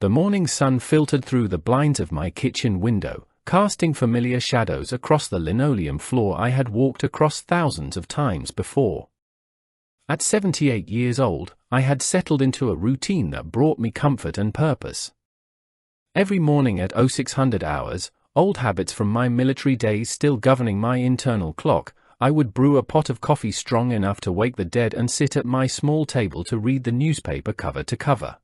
The morning sun filtered through the blinds of my kitchen window, casting familiar shadows across the linoleum floor I had walked across thousands of times before. At 78 years old, I had settled into a routine that brought me comfort and purpose. Every morning at 0600 hours, old habits from my military days still governing my internal clock, I would brew a pot of coffee strong enough to wake the dead and sit at my small table to read the newspaper cover to cover.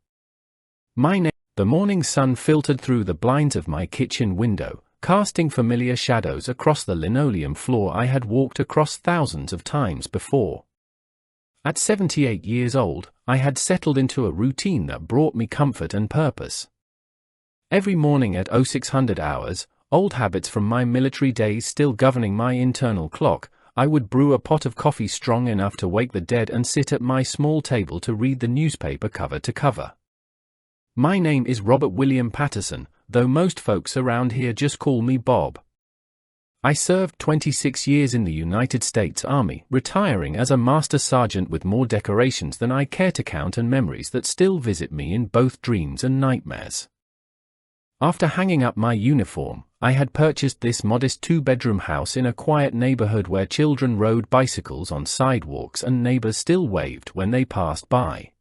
The morning sun filtered through the blinds of my kitchen window, casting familiar shadows across the linoleum floor I had walked across thousands of times before. At 78 years old, I had settled into a routine that brought me comfort and purpose. Every morning at 0600 hours, old habits from my military days still governing my internal clock, I would brew a pot of coffee strong enough to wake the dead and sit at my small table to read the newspaper cover to cover. My name is Robert William Patterson, though most folks around here just call me Bob. I served 26 years in the United States Army, retiring as a Master Sergeant with more decorations than I care to count and memories that still visit me in both dreams and nightmares. After hanging up my uniform, I had purchased this modest two-bedroom house in a quiet neighborhood where children rode bicycles on sidewalks and neighbors still waved when they passed by.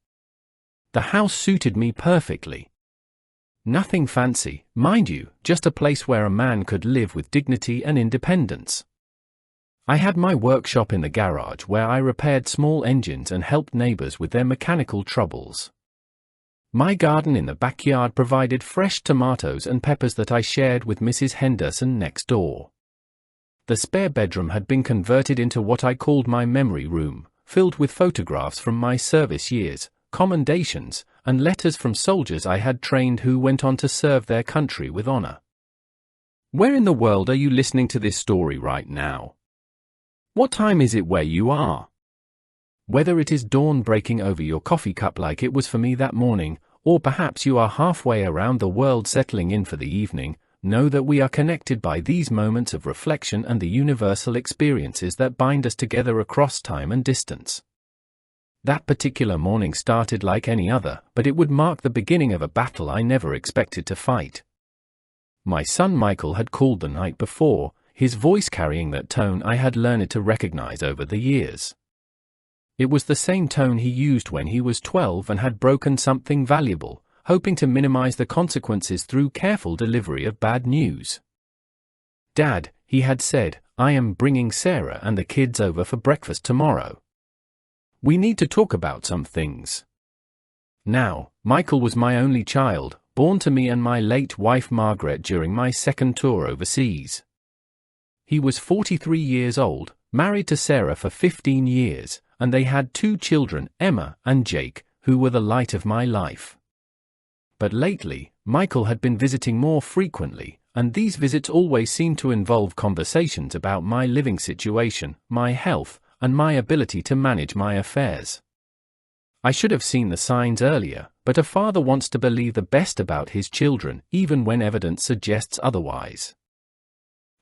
The house suited me perfectly. Nothing fancy, mind you, just a place where a man could live with dignity and independence. I had my workshop in the garage where I repaired small engines and helped neighbors with their mechanical troubles. My garden in the backyard provided fresh tomatoes and peppers that I shared with Mrs. Henderson next door. The spare bedroom had been converted into what I called my memory room, filled with photographs from my service years, commendations, and letters from soldiers I had trained who went on to serve their country with honor. Where in the world are you listening to this story right now? What time is it where you are? Whether it is dawn breaking over your coffee cup like it was for me that morning, or perhaps you are halfway around the world settling in for the evening, know that we are connected by these moments of reflection and the universal experiences that bind us together across time and distance. That particular morning started like any other, but it would mark the beginning of a battle I never expected to fight. My son Michael had called the night before, his voice carrying that tone I had learned to recognize over the years. It was the same tone he used when he was 12 and had broken something valuable, hoping to minimize the consequences through careful delivery of bad news. "Dad," he had said, "I am bringing Sarah and the kids over for breakfast tomorrow. We need to talk about some things." Now, Michael was my only child, born to me and my late wife Margaret during my second tour overseas. He was 43 years old, married to Sarah for 15 years, and they had 2 children, Emma and Jake, who were the light of my life. But lately, Michael had been visiting more frequently, and these visits always seemed to involve conversations about my living situation, my health, and my ability to manage my affairs. I should have seen the signs earlier, but a father wants to believe the best about his children, even when evidence suggests otherwise.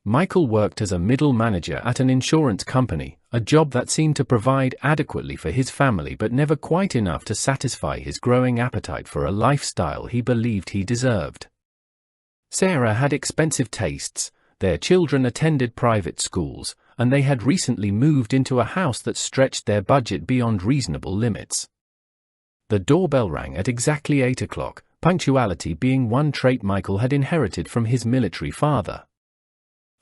Michael worked as a middle manager at an insurance company, a job that seemed to provide adequately for his family but never quite enough to satisfy his growing appetite for a lifestyle he believed he deserved. Sarah had expensive tastes, their children attended private schools, and they had recently moved into a house that stretched their budget beyond reasonable limits. The doorbell rang at exactly 8 o'clock, punctuality being one trait Michael had inherited from his military father.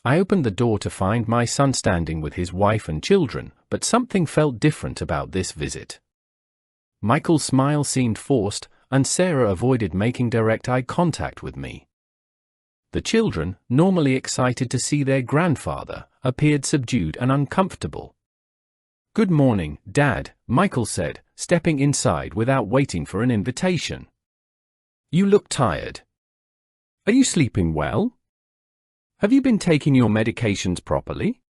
I opened the door to find my son standing with his wife and children, but something felt different about this visit. Michael's smile seemed forced, and Sarah avoided making direct eye contact with me. The children, normally excited to see their grandfather, appeared subdued and uncomfortable. "Good morning, Dad," Michael said, stepping inside without waiting for an invitation. "You look tired. Are you sleeping well? Have you been taking your medications properly?"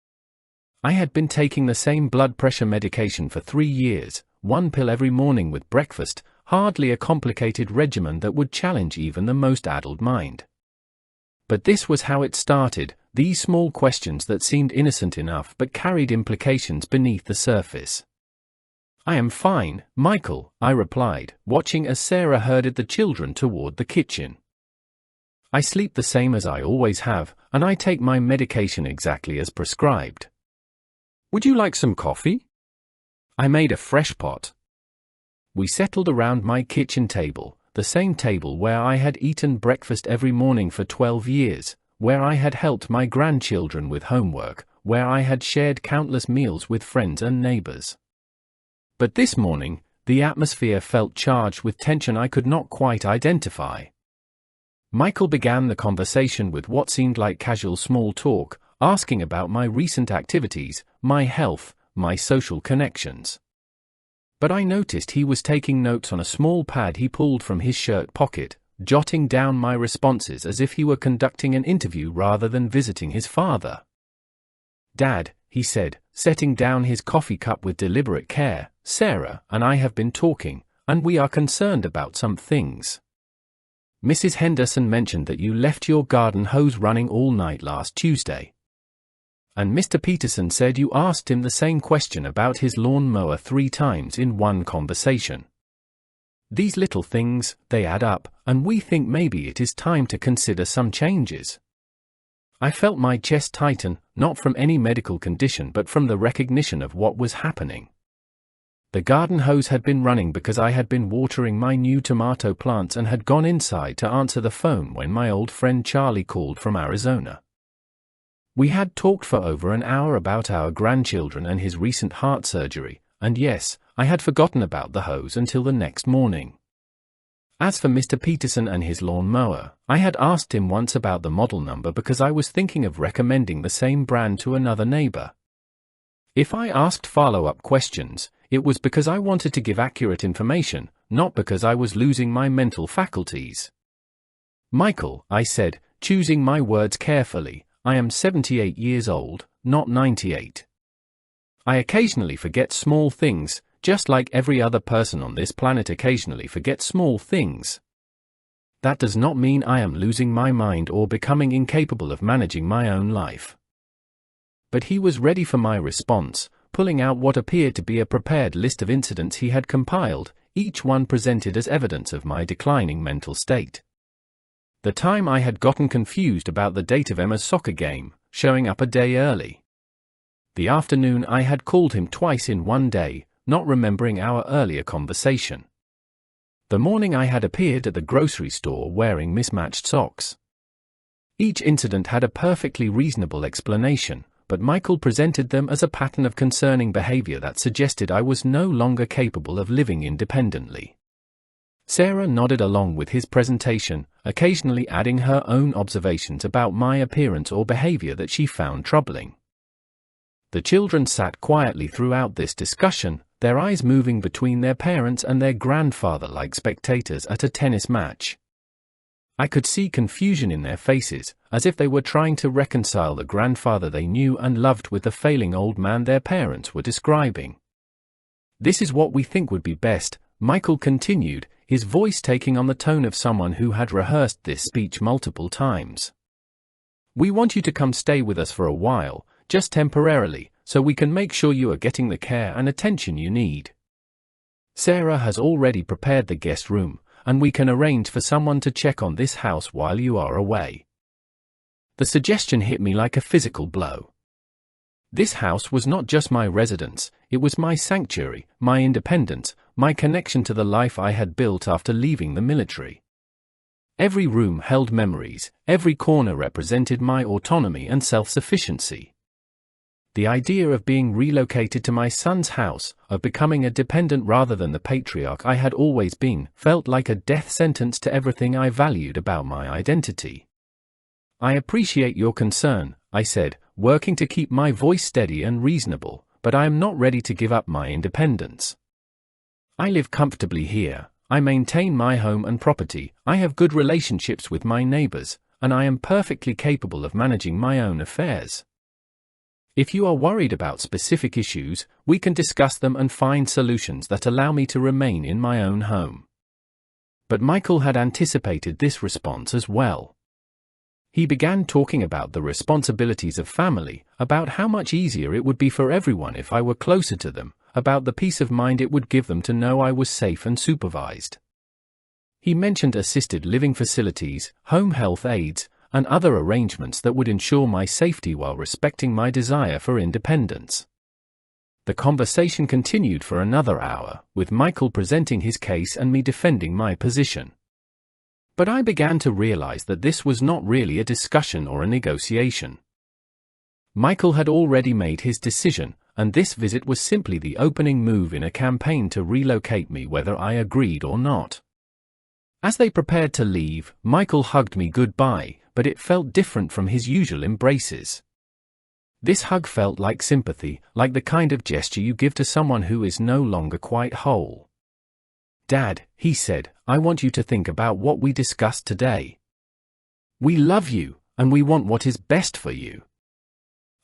I had been taking the same blood pressure medication for 3 years, 1 pill every morning with breakfast, hardly a complicated regimen that would challenge even the most addled mind. But this was how it started, these small questions that seemed innocent enough but carried implications beneath the surface. "I am fine, Michael," I replied, watching as Sarah herded the children toward the kitchen. "I sleep the same as I always have, and I take my medication exactly as prescribed. Would you like some coffee?" I made a fresh pot. We settled around my kitchen table, the same table where I had eaten breakfast every morning for 12 years, where I had helped my grandchildren with homework, where I had shared countless meals with friends and neighbors. But this morning, the atmosphere felt charged with tension I could not quite identify. Michael began the conversation with what seemed like casual small talk, asking about my recent activities, my health, my social connections. But I noticed he was taking notes on a small pad he pulled from his shirt pocket, jotting down my responses as if he were conducting an interview rather than visiting his father. "Dad," he said, setting down his coffee cup with deliberate care, "Sarah and I have been talking, and we are concerned about some things. Mrs. Henderson mentioned that you left your garden hose running all night last Tuesday. And Mr. Peterson said you asked him the same question about his lawn mower 3 times in one conversation. These little things, they add up, and we think maybe it is time to consider some changes." I felt my chest tighten, not from any medical condition but from the recognition of what was happening. The garden hose had been running because I had been watering my new tomato plants and had gone inside to answer the phone when my old friend Charlie called from Arizona. We had talked for over an hour about our grandchildren and his recent heart surgery, and yes, I had forgotten about the hose until the next morning. As for Mr. Peterson and his lawn mower, I had asked him once about the model number because I was thinking of recommending the same brand to another neighbor. If I asked follow-up questions, it was because I wanted to give accurate information, not because I was losing my mental faculties. "Michael," I said, choosing my words carefully, "I am 78 years old, not 98. I occasionally forget small things, just like every other person on this planet occasionally forgets small things. That does not mean I am losing my mind or becoming incapable of managing my own life." But he was ready for my response, pulling out what appeared to be a prepared list of incidents he had compiled, each one presented as evidence of my declining mental state. The time I had gotten confused about the date of Emma's soccer game, showing up a day early. The afternoon I had called him twice in one day, not remembering our earlier conversation. The morning I had appeared at the grocery store wearing mismatched socks. Each incident had a perfectly reasonable explanation, but Michael presented them as a pattern of concerning behavior that suggested I was no longer capable of living independently. Sarah nodded along with his presentation, occasionally adding her own observations about my appearance or behavior that she found troubling. The children sat quietly throughout this discussion, their eyes moving between their parents and their grandfather like spectators at a tennis match. I could see confusion in their faces, as if they were trying to reconcile the grandfather they knew and loved with the failing old man their parents were describing. "This is what we think would be best," Michael continued, his voice taking on the tone of someone who had rehearsed this speech multiple times. "We want you to come stay with us for a while, just temporarily, so we can make sure you are getting the care and attention you need. Sarah has already prepared the guest room, and we can arrange for someone to check on this house while you are away." The suggestion hit me like a physical blow. This house was not just my residence, it was my sanctuary, my independence, my connection to the life I had built after leaving the military. Every room held memories, every corner represented my autonomy and self-sufficiency. The idea of being relocated to my son's house, of becoming a dependent rather than the patriarch I had always been, felt like a death sentence to everything I valued about my identity. "I appreciate your concern," I said, working to keep my voice steady and reasonable, "but I am not ready to give up my independence. I live comfortably here, I maintain my home and property, I have good relationships with my neighbors, and I am perfectly capable of managing my own affairs. If you are worried about specific issues, we can discuss them and find solutions that allow me to remain in my own home." But Michael had anticipated this response as well. He began talking about the responsibilities of family, about how much easier it would be for everyone if I were closer to them, about the peace of mind it would give them to know I was safe and supervised. He mentioned assisted living facilities, home health aides, and other arrangements that would ensure my safety while respecting my desire for independence. The conversation continued for another hour, with Michael presenting his case and me defending my position. But I began to realize that this was not really a discussion or a negotiation. Michael had already made his decision, and this visit was simply the opening move in a campaign to relocate me whether I agreed or not. As they prepared to leave, Michael hugged me goodbye, but it felt different from his usual embraces. This hug felt like sympathy, like the kind of gesture you give to someone who is no longer quite whole. "Dad," he said, "I want you to think about what we discussed today. We love you, and we want what is best for you."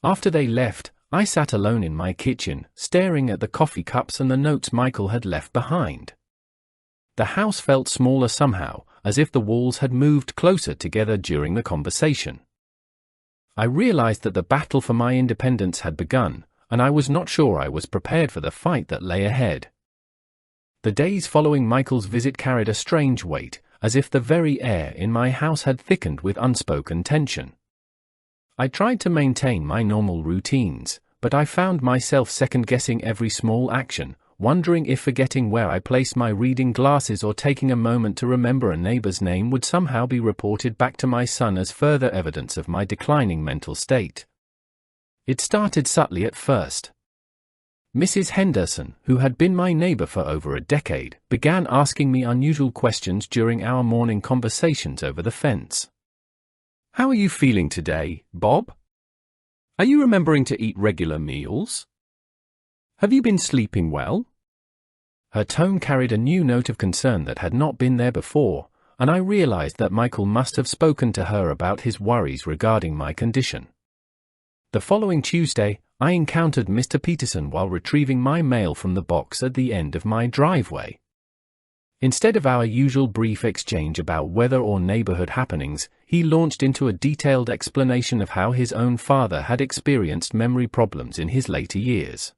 After they left, I sat alone in my kitchen, staring at the coffee cups and the notes Michael had left behind. The house felt smaller somehow, as if the walls had moved closer together during the conversation. I realized that the battle for my independence had begun, and I was not sure I was prepared for the fight that lay ahead. The days following Michael's visit carried a strange weight, as if the very air in my house had thickened with unspoken tension. I tried to maintain my normal routines, but I found myself second-guessing every small action, wondering if forgetting where I placed my reading glasses or taking a moment to remember a neighbor's name would somehow be reported back to my son as further evidence of my declining mental state. It started subtly at first. Mrs. Henderson, who had been my neighbor for over a decade, began asking me unusual questions during our morning conversations over the fence. "How are you feeling today, Bob? Are you remembering to eat regular meals? Have you been sleeping well?" Her tone carried a new note of concern that had not been there before, and I realized that Michael must have spoken to her about his worries regarding my condition. The following Tuesday, I encountered Mr. Peterson while retrieving my mail from the box at the end of my driveway. Instead of our usual brief exchange about weather or neighborhood happenings, he launched into a detailed explanation of how his own father had experienced memory problems in his later years.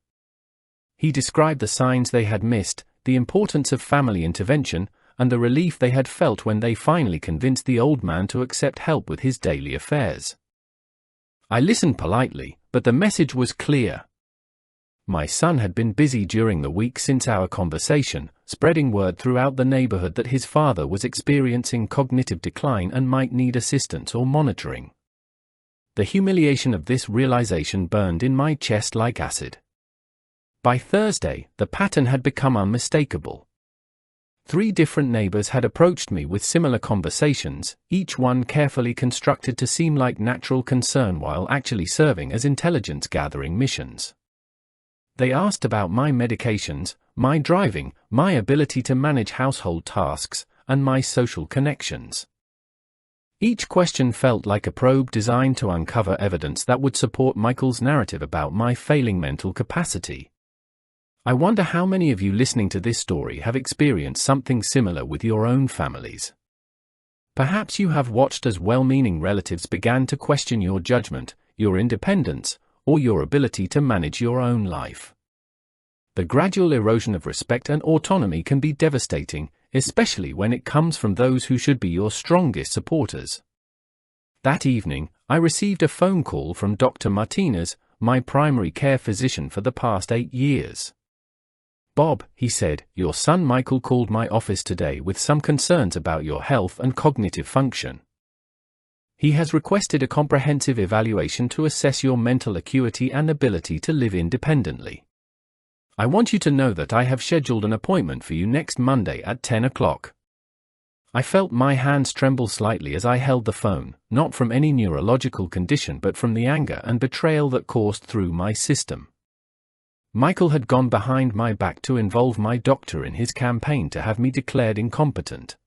He described the signs they had missed, the importance of family intervention, and the relief they had felt when they finally convinced the old man to accept help with his daily affairs. I listened politely, but the message was clear. My son had been busy during the week since our conversation, spreading word throughout the neighborhood that his father was experiencing cognitive decline and might need assistance or monitoring. The humiliation of this realization burned in my chest like acid. By Thursday, the pattern had become unmistakable. 3 different neighbors had approached me with similar conversations, each one carefully constructed to seem like natural concern while actually serving as intelligence-gathering missions. They asked about my medications, my driving, my ability to manage household tasks, and my social connections. Each question felt like a probe designed to uncover evidence that would support Michael's narrative about my failing mental capacity. I wonder how many of you listening to this story have experienced something similar with your own families. Perhaps you have watched as well-meaning relatives began to question your judgment, your independence, or your ability to manage your own life. The gradual erosion of respect and autonomy can be devastating, especially when it comes from those who should be your strongest supporters. That evening, I received a phone call from Dr. Martinez, my primary care physician for the past 8 years. "Bob," he said, "your son Michael called my office today with some concerns about your health and cognitive function. He has requested a comprehensive evaluation to assess your mental acuity and ability to live independently. I want you to know that I have scheduled an appointment for you next Monday at 10 o'clock. I felt my hands tremble slightly as I held the phone, not from any neurological condition but from the anger and betrayal that coursed through my system. Michael had gone behind my back to involve my doctor in his campaign to have me declared incompetent.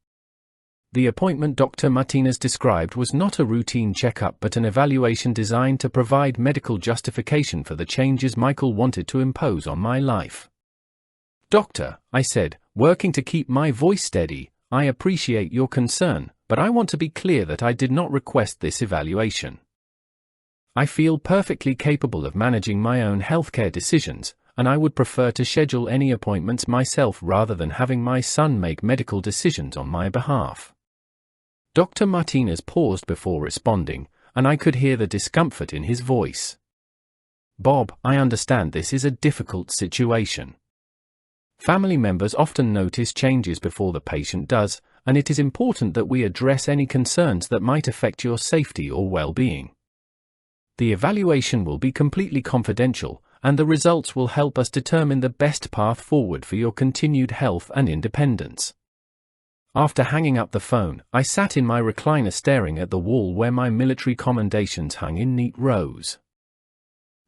The appointment Dr. Martinez described was not a routine checkup but an evaluation designed to provide medical justification for the changes Michael wanted to impose on my life. "Doctor," I said, working to keep my voice steady, "I appreciate your concern, but I want to be clear that I did not request this evaluation. I feel perfectly capable of managing my own healthcare decisions, and I would prefer to schedule any appointments myself rather than having my son make medical decisions on my behalf. Dr. Martinez paused before responding, and I could hear the discomfort in his voice. Bob, I understand this is a difficult situation. Family members often notice changes before the patient does, and it is important that we address any concerns that might affect your safety or well-being. The evaluation will be completely confidential, and the results will help us determine the best path forward for your continued health and independence. After hanging up the phone, I sat in my recliner staring at the wall where my military commendations hung in neat rows.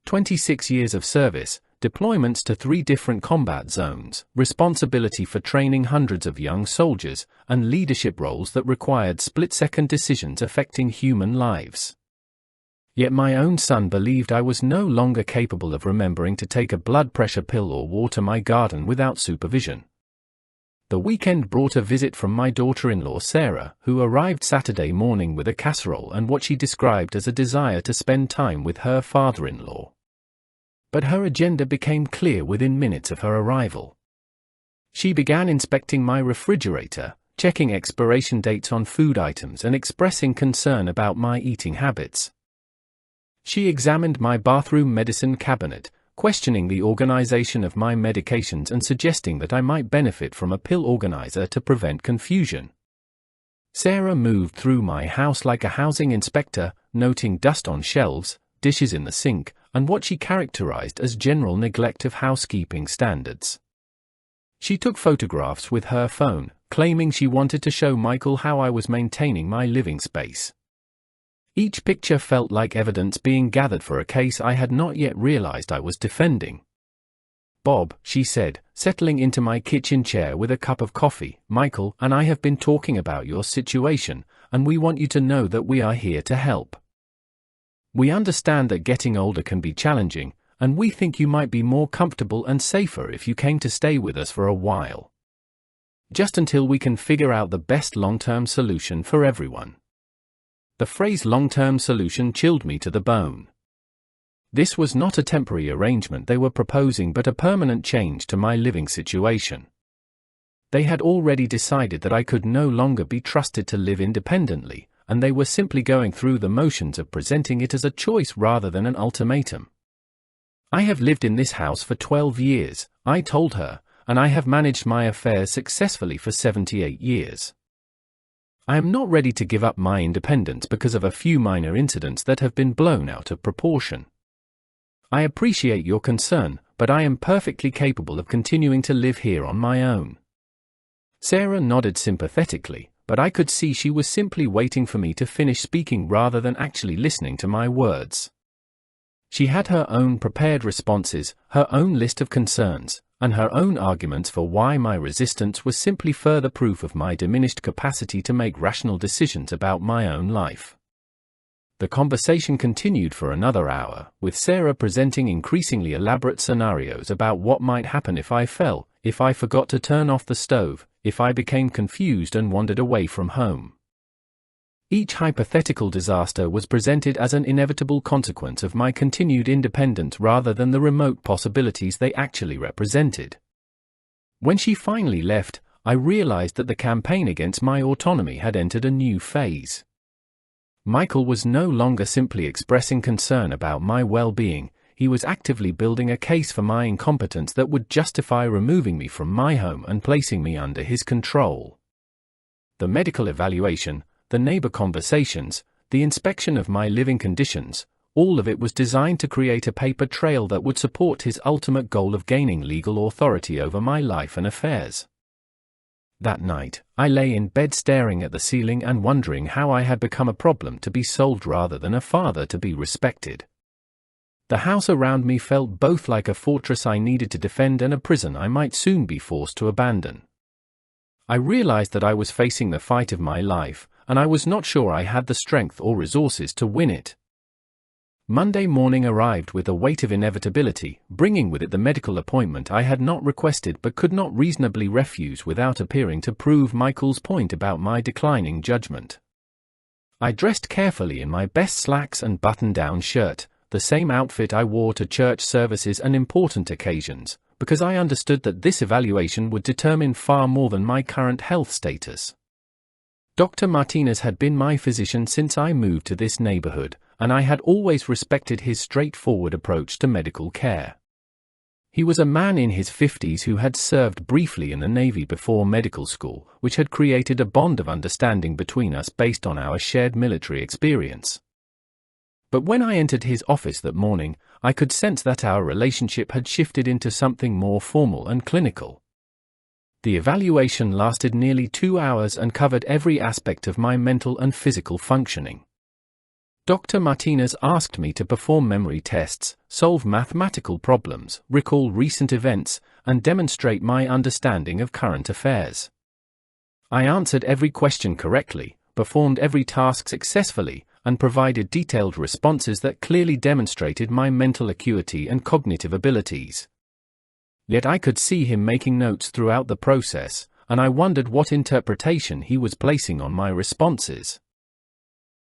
26 years of service, deployments to 3 different combat zones, responsibility for training hundreds of young soldiers, and leadership roles that required split-second decisions affecting human lives. Yet my own son believed I was no longer capable of remembering to take a blood pressure pill or water my garden without supervision. The weekend brought a visit from my daughter-in-law Sarah, who arrived Saturday morning with a casserole and what she described as a desire to spend time with her father-in-law. But her agenda became clear within minutes of her arrival. She began inspecting my refrigerator, checking expiration dates on food items and expressing concern about my eating habits. She examined my bathroom medicine cabinet, questioning the organization of my medications and suggesting that I might benefit from a pill organizer to prevent confusion. Sarah moved through my house like a housing inspector, noting dust on shelves, dishes in the sink, and what she characterized as general neglect of housekeeping standards. She took photographs with her phone, claiming she wanted to show Michael how I was maintaining my living space. Each picture felt like evidence being gathered for a case I had not yet realized I was defending. Bob, she said, settling into my kitchen chair with a cup of coffee, Michael and I have been talking about your situation, and we want you to know that we are here to help. We understand that getting older can be challenging, and we think you might be more comfortable and safer if you came to stay with us for a while. Just until we can figure out the best long-term solution for everyone. The phrase long-term solution chilled me to the bone. This was not a temporary arrangement they were proposing but a permanent change to my living situation. They had already decided that I could no longer be trusted to live independently, and they were simply going through the motions of presenting it as a choice rather than an ultimatum. I have lived in this house for 12 years, I told her, and I have managed my affairs successfully for 78 years. I am not ready to give up my independence because of a few minor incidents that have been blown out of proportion. I appreciate your concern, but I am perfectly capable of continuing to live here on my own. Sarah nodded sympathetically, but I could see she was simply waiting for me to finish speaking rather than actually listening to my words. She had her own prepared responses, her own list of concerns, and her own arguments for why my resistance was simply further proof of my diminished capacity to make rational decisions about my own life. The conversation continued for another hour, with Sarah presenting increasingly elaborate scenarios about what might happen if I fell, if I forgot to turn off the stove, if I became confused and wandered away from home. Each hypothetical disaster was presented as an inevitable consequence of my continued independence rather than the remote possibilities they actually represented. When she finally left, I realized that the campaign against my autonomy had entered a new phase. Michael was no longer simply expressing concern about my well-being, he was actively building a case for my incompetence that would justify removing me from my home and placing me under his control. The medical evaluation, the neighbor conversations, the inspection of my living conditions, all of it was designed to create a paper trail that would support his ultimate goal of gaining legal authority over my life and affairs. That night, I lay in bed staring at the ceiling and wondering how I had become a problem to be solved rather than a father to be respected. The house around me felt both like a fortress I needed to defend and a prison I might soon be forced to abandon. I realized that I was facing the fight of my life, and I was not sure I had the strength or resources to win it. Monday morning arrived with the weight of inevitability, bringing with it the medical appointment I had not requested but could not reasonably refuse without appearing to prove Michael's point about my declining judgment. I dressed carefully in my best slacks and button-down shirt, the same outfit I wore to church services and important occasions, because I understood that this evaluation would determine far more than my current health status. Dr. Martinez had been my physician since I moved to this neighborhood, and I had always respected his straightforward approach to medical care. He was a man in his 50s who had served briefly in the Navy before medical school, which had created a bond of understanding between us based on our shared military experience. But when I entered his office that morning, I could sense that our relationship had shifted into something more formal and clinical. The evaluation lasted nearly 2 hours and covered every aspect of my mental and physical functioning. Dr. Martinez asked me to perform memory tests, solve mathematical problems, recall recent events, and demonstrate my understanding of current affairs. I answered every question correctly, performed every task successfully, and provided detailed responses that clearly demonstrated my mental acuity and cognitive abilities. Yet I could see him making notes throughout the process, and I wondered what interpretation he was placing on my responses.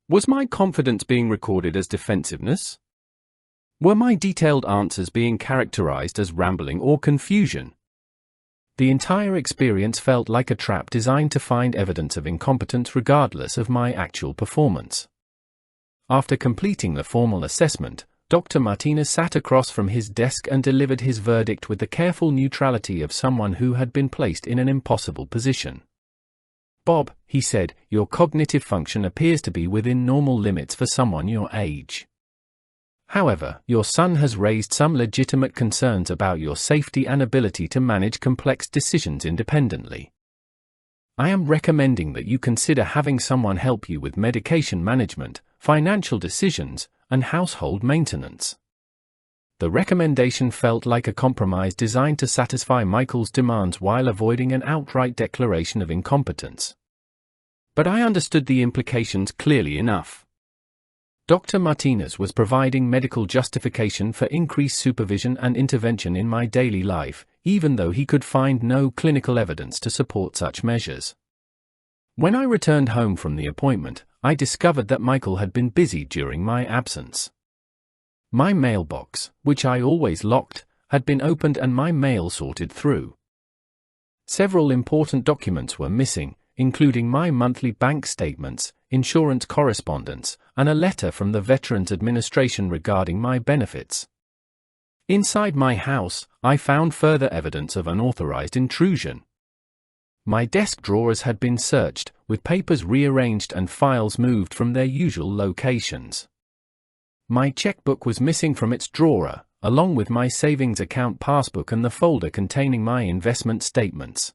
Was my confidence being recorded as defensiveness? Were my detailed answers being characterized as rambling or confusion? The entire experience felt like a trap designed to find evidence of incompetence regardless of my actual performance. After completing the formal assessment, Dr. Martinez sat across from his desk and delivered his verdict with the careful neutrality of someone who had been placed in an impossible position. "Bob," he said, "your cognitive function appears to be within normal limits for someone your age. However, your son has raised some legitimate concerns about your safety and ability to manage complex decisions independently. I am recommending that you consider having someone help you with medication management, financial decisions, and household maintenance." The recommendation felt like a compromise designed to satisfy Michael's demands while avoiding an outright declaration of incompetence. But I understood the implications clearly enough. Dr. Martinez was providing medical justification for increased supervision and intervention in my daily life, even though he could find no clinical evidence to support such measures. When I returned home from the appointment, I discovered that Michael had been busy during my absence. My mailbox, which I always locked, had been opened and my mail sorted through. Several important documents were missing, including my monthly bank statements, insurance correspondence, and a letter from the Veterans Administration regarding my benefits. Inside my house, I found further evidence of unauthorized intrusion. My desk drawers had been searched, with papers rearranged and files moved from their usual locations. My checkbook was missing from its drawer, along with my savings account passbook and the folder containing my investment statements.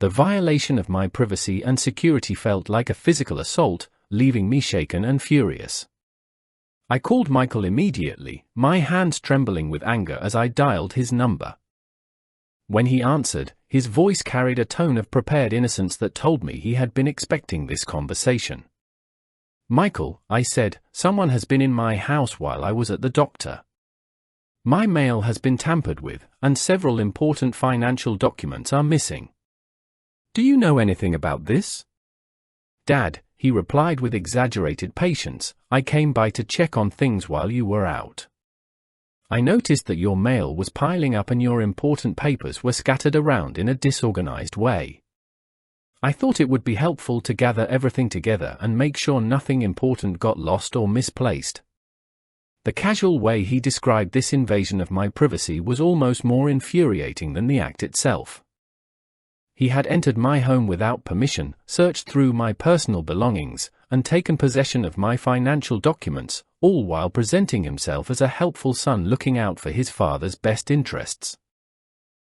The violation of my privacy and security felt like a physical assault, leaving me shaken and furious. I called Michael immediately, my hands trembling with anger as I dialed his number. When he answered, his voice carried a tone of prepared innocence that told me he had been expecting this conversation. "Michael," I said, "someone has been in my house while I was at the doctor. My mail has been tampered with, and several important financial documents are missing. Do you know anything about this?" "Dad," he replied with exaggerated patience, "I came by to check on things while you were out. I noticed that your mail was piling up and your important papers were scattered around in a disorganized way. I thought it would be helpful to gather everything together and make sure nothing important got lost or misplaced." The casual way he described this invasion of my privacy was almost more infuriating than the act itself. He had entered my home without permission, searched through my personal belongings, and taken possession of my financial documents, all while presenting himself as a helpful son looking out for his father's best interests.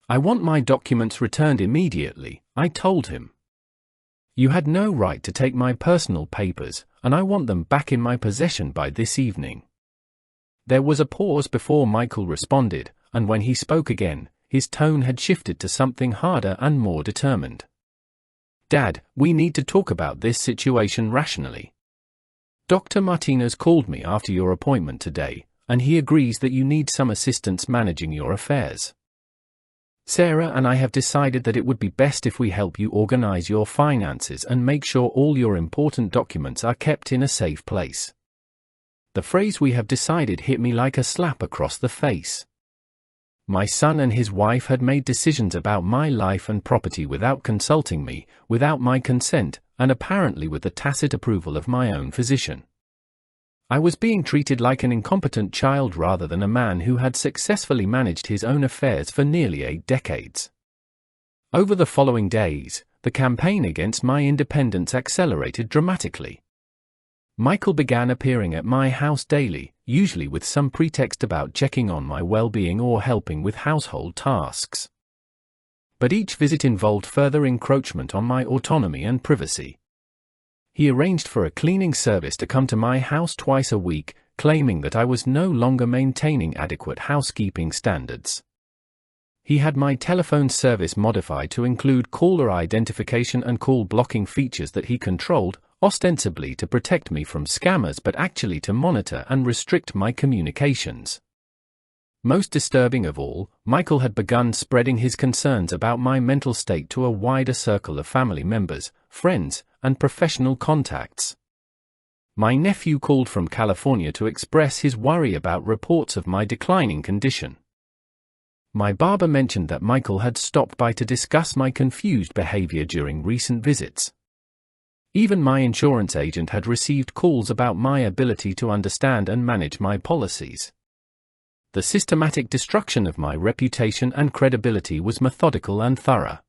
"I want my documents returned immediately," I told him. "You had no right to take my personal papers, and I want them back in my possession by this evening." There was a pause before Michael responded, and when he spoke again, his tone had shifted to something harder and more determined. "Dad, we need to talk about this situation rationally. Dr. Martinez called me after your appointment today, and he agrees that you need some assistance managing your affairs. Sarah and I have decided that it would be best if we help you organize your finances and make sure all your important documents are kept in a safe place. The phrase "we have decided" hit me like a slap across the face. My son and his wife had made decisions about my life and property without consulting me, without my consent, and apparently with the tacit approval of my own physician. I was being treated like an incompetent child rather than a man who had successfully managed his own affairs for nearly 8 decades. Over the following days, the campaign against my independence accelerated dramatically. Michael began appearing at my house daily, usually with some pretext about checking on my well-being or helping with household tasks. But each visit involved further encroachment on my autonomy and privacy. He arranged for a cleaning service to come to my house twice a week, claiming that I was no longer maintaining adequate housekeeping standards. He had my telephone service modified to include caller identification and call blocking features that he controlled, ostensibly to protect me from scammers but actually to monitor and restrict my communications. Most disturbing of all, Michael had begun spreading his concerns about my mental state to a wider circle of family members, friends, and professional contacts. My nephew called from California to express his worry about reports of my declining condition. My barber mentioned that Michael had stopped by to discuss my confused behavior during recent visits. Even my insurance agent had received calls about my ability to understand and manage my policies. The systematic destruction of my reputation and credibility was methodical and thorough.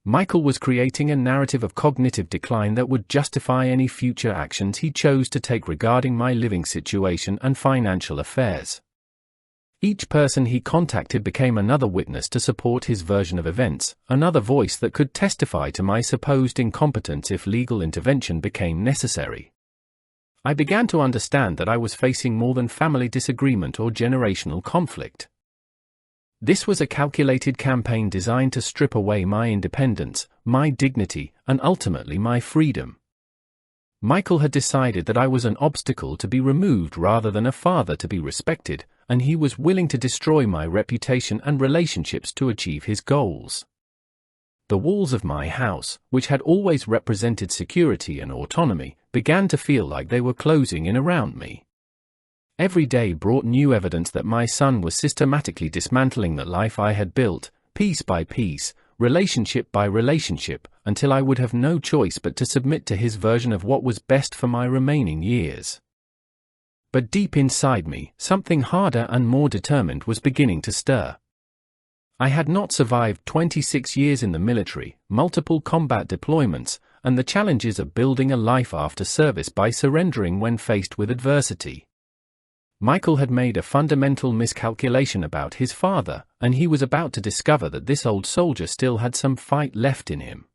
Michael was creating a narrative of cognitive decline that would justify any future actions he chose to take regarding my living situation and financial affairs. Each person he contacted became another witness to support his version of events, another voice that could testify to my supposed incompetence if legal intervention became necessary. I began to understand that I was facing more than family disagreement or generational conflict. This was a calculated campaign designed to strip away my independence, my dignity, and ultimately my freedom. Michael had decided that I was an obstacle to be removed rather than a father to be respected, and he was willing to destroy my reputation and relationships to achieve his goals. The walls of my house, which had always represented security and autonomy, began to feel like they were closing in around me. Every day brought new evidence that my son was systematically dismantling the life I had built, piece by piece, relationship by relationship, until I would have no choice but to submit to his version of what was best for my remaining years. But deep inside me, something harder and more determined was beginning to stir. I had not survived 26 years in the military, multiple combat deployments, and the challenges of building a life after service by surrendering when faced with adversity. Michael had made a fundamental miscalculation about his father, and he was about to discover that this old soldier still had some fight left in him.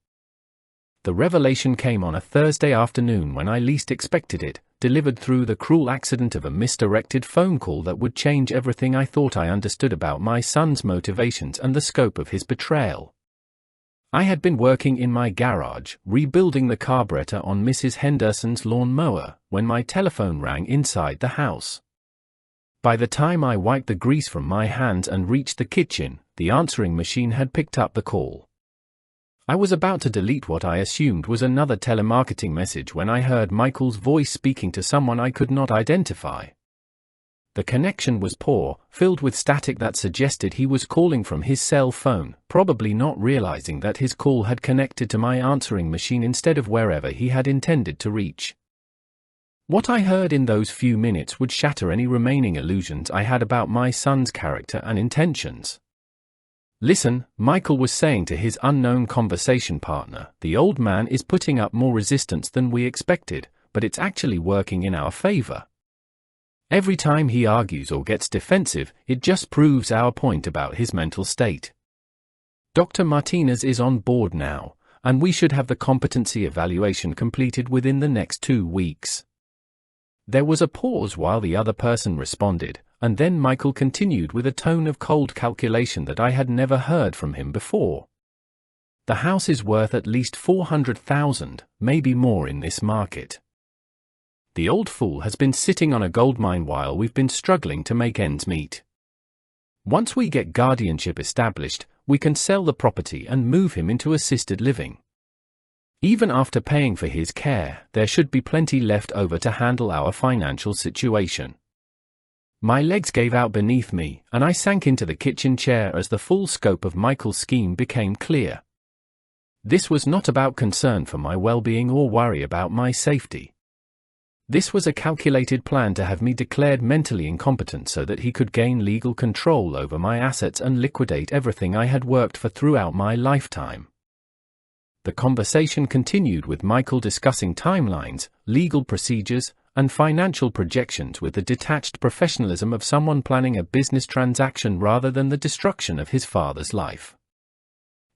The revelation came on a Thursday afternoon when I least expected it, delivered through the cruel accident of a misdirected phone call that would change everything I thought I understood about my son's motivations and the scope of his betrayal. I had been working in my garage, rebuilding the carburetor on Mrs. Henderson's lawn mower, when my telephone rang inside the house. By the time I wiped the grease from my hands and reached the kitchen, the answering machine had picked up the call. I was about to delete what I assumed was another telemarketing message when I heard Michael's voice speaking to someone I could not identify. The connection was poor, filled with static that suggested he was calling from his cell phone, probably not realizing that his call had connected to my answering machine instead of wherever he had intended to reach. What I heard in those few minutes would shatter any remaining illusions I had about my son's character and intentions. "Listen," Michael was saying to his unknown conversation partner, "the old man is putting up more resistance than we expected, but it's actually working in our favor. Every time he argues or gets defensive, it just proves our point about his mental state. Dr. Martinez is on board now, and we should have the competency evaluation completed within the next 2 weeks." There was a pause while the other person responded, and then Michael continued with a tone of cold calculation that I had never heard from him before. "The house is worth at least $400,000, maybe more in this market. The old fool has been sitting on a goldmine while we've been struggling to make ends meet. Once we get guardianship established, we can sell the property and move him into assisted living. Even after paying for his care, there should be plenty left over to handle our financial situation. My legs gave out beneath me, and I sank into the kitchen chair as the full scope of Michael's scheme became clear. This was not about concern for my well-being or worry about my safety. This was a calculated plan to have me declared mentally incompetent so that he could gain legal control over my assets and liquidate everything I had worked for throughout my lifetime. The conversation continued with Michael discussing timelines, legal procedures, and financial projections with the detached professionalism of someone planning a business transaction rather than the destruction of his father's life.